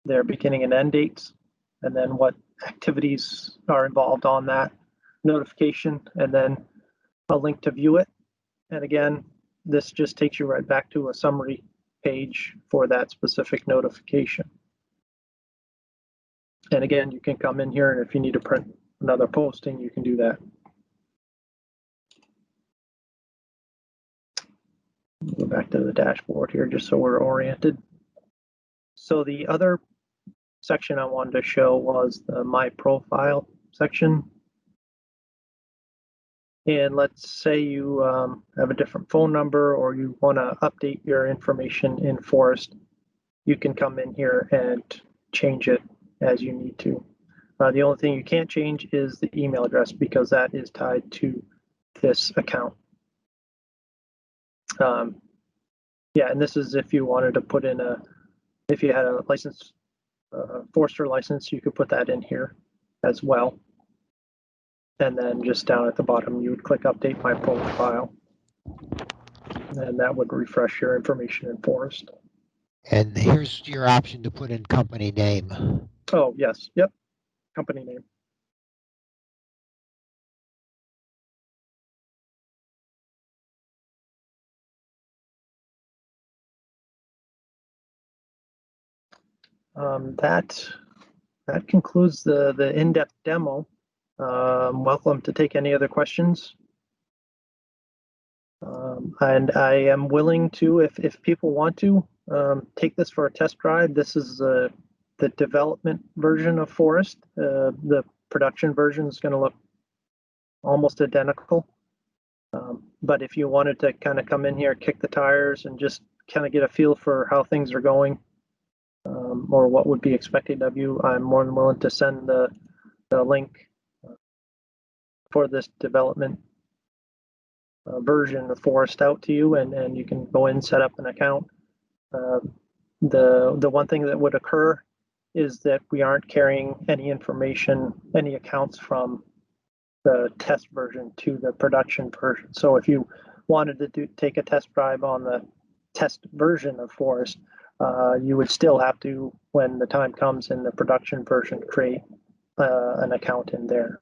their beginning and end dates, and then what activities are involved on that notification, and then a link to view it. And again, this just takes you right back to a summary page for that specific notification. And again, you can come in here, and if you need to print another posting, you can do that. Go back to the dashboard here just so we're oriented. So the other section I wanted to show was the My Profile section. And let's say you have a different phone number or you want to update your information in FOResT. You can come in here and change it as you need to. The only thing you can't change is the email address because that is tied to this account. Yeah, and this is if you wanted to put in if you had a license, Forester license, you could put that in here as well. And then just down at the bottom, you would click Update My Profile. And that would refresh your information in FOResT. And here's your option to put in company name. Oh, yes. Yep. Company name. That concludes the in-depth demo. Welcome to take any other questions. And I am willing to, if people want to, take this for a test drive. This is the development version of FOResT. The production version is going to look almost identical. But if you wanted to kind of come in here, kick the tires, and just kind of get a feel for how things are going, or what would be expected of you, I'm more than willing to send the link for this development version of FOResT out to you, and you can go in and set up an account. The one thing that would occur is that we aren't carrying any information, any accounts from the test version to the production version. So if you wanted to take a test drive on the test version of FOResT, you would still have to, when the time comes in the production version, create an account in there.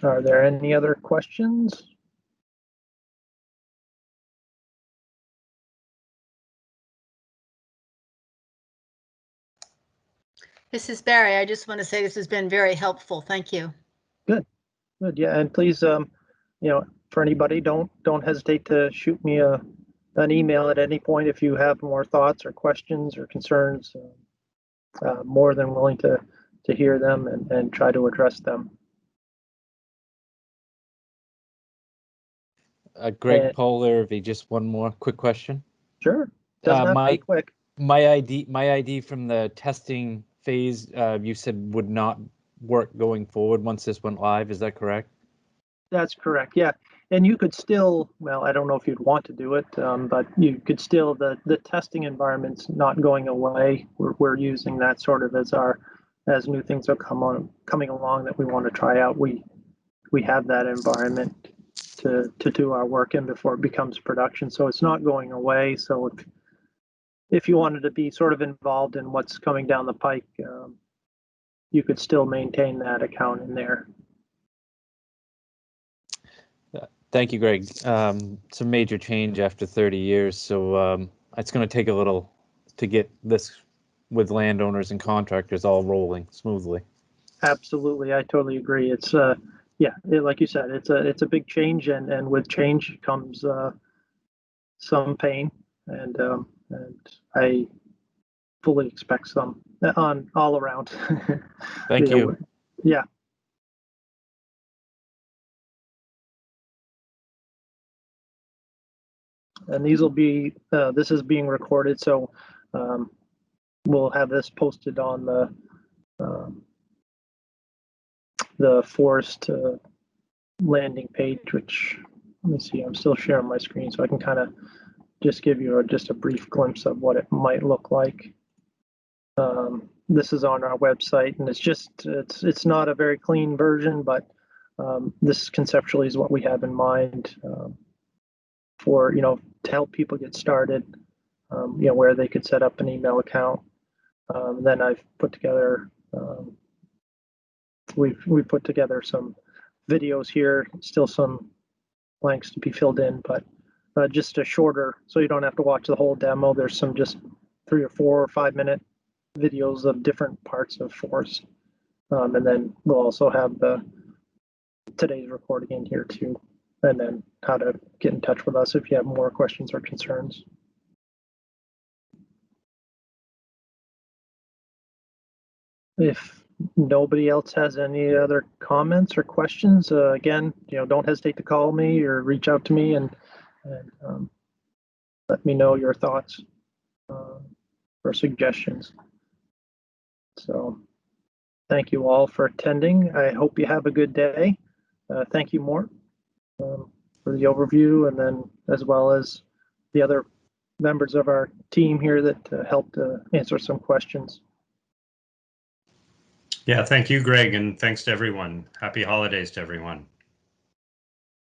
Are there any other questions? This is Barry. I just want to say this has been very helpful. Thank you. Good, yeah, and please, for anybody, don't hesitate to shoot me an email at any point if you have more thoughts or questions or concerns. More than willing to hear them and try to address them. Greg Polarvy, just one more quick question. Sure. Doesn't have to be quick. My ID from the testing phase, you said would not work going forward once this went live. Is that correct? That's correct. Yeah, and you could still, well, I don't know if you'd want to do it, but you could still, the testing environment's not going away. We're using that sort of as new things are coming along that we want to try out. We have that environment to do our work in before it becomes production. So it's not going away. So if you wanted to be sort of involved in what's coming down the pike, you could still maintain that account in there. Thank you, Greg. It's a major change after 30 years, so it's going to take a little to get this with landowners and contractors all rolling smoothly. Absolutely, I totally agree. It's like you said, it's a big change, and with change comes some pain, and I fully expect some on all around. Thank you. Yeah. And these will be, this is being recorded, so we'll have this posted on the FOResT landing page, which, let me see, I'm still sharing my screen, so I can kind of just give you just a brief glimpse of what it might look like. This is on our website, and it's not a very clean version, but this conceptually is what we have in mind. For, to help people get started, where they could set up an email account. Then I've put together, we've put together some videos here, still some blanks to be filled in, but just a shorter, so you don't have to watch the whole demo. There's some just 3 or 4 or 5 minute videos of different parts of FOResT. And then we'll also have today's recording in here too. And then how to get in touch with us if you have more questions or concerns. If nobody else has any other comments or questions, again, don't hesitate to call me or reach out to me and let me know your thoughts or suggestions. So thank you all for attending. I hope you have a good day. Thank you, Mort, for the overview, and then as well as the other members of our team here that helped answer some questions. Yeah, thank you, Greg, and thanks to everyone. Happy holidays to everyone.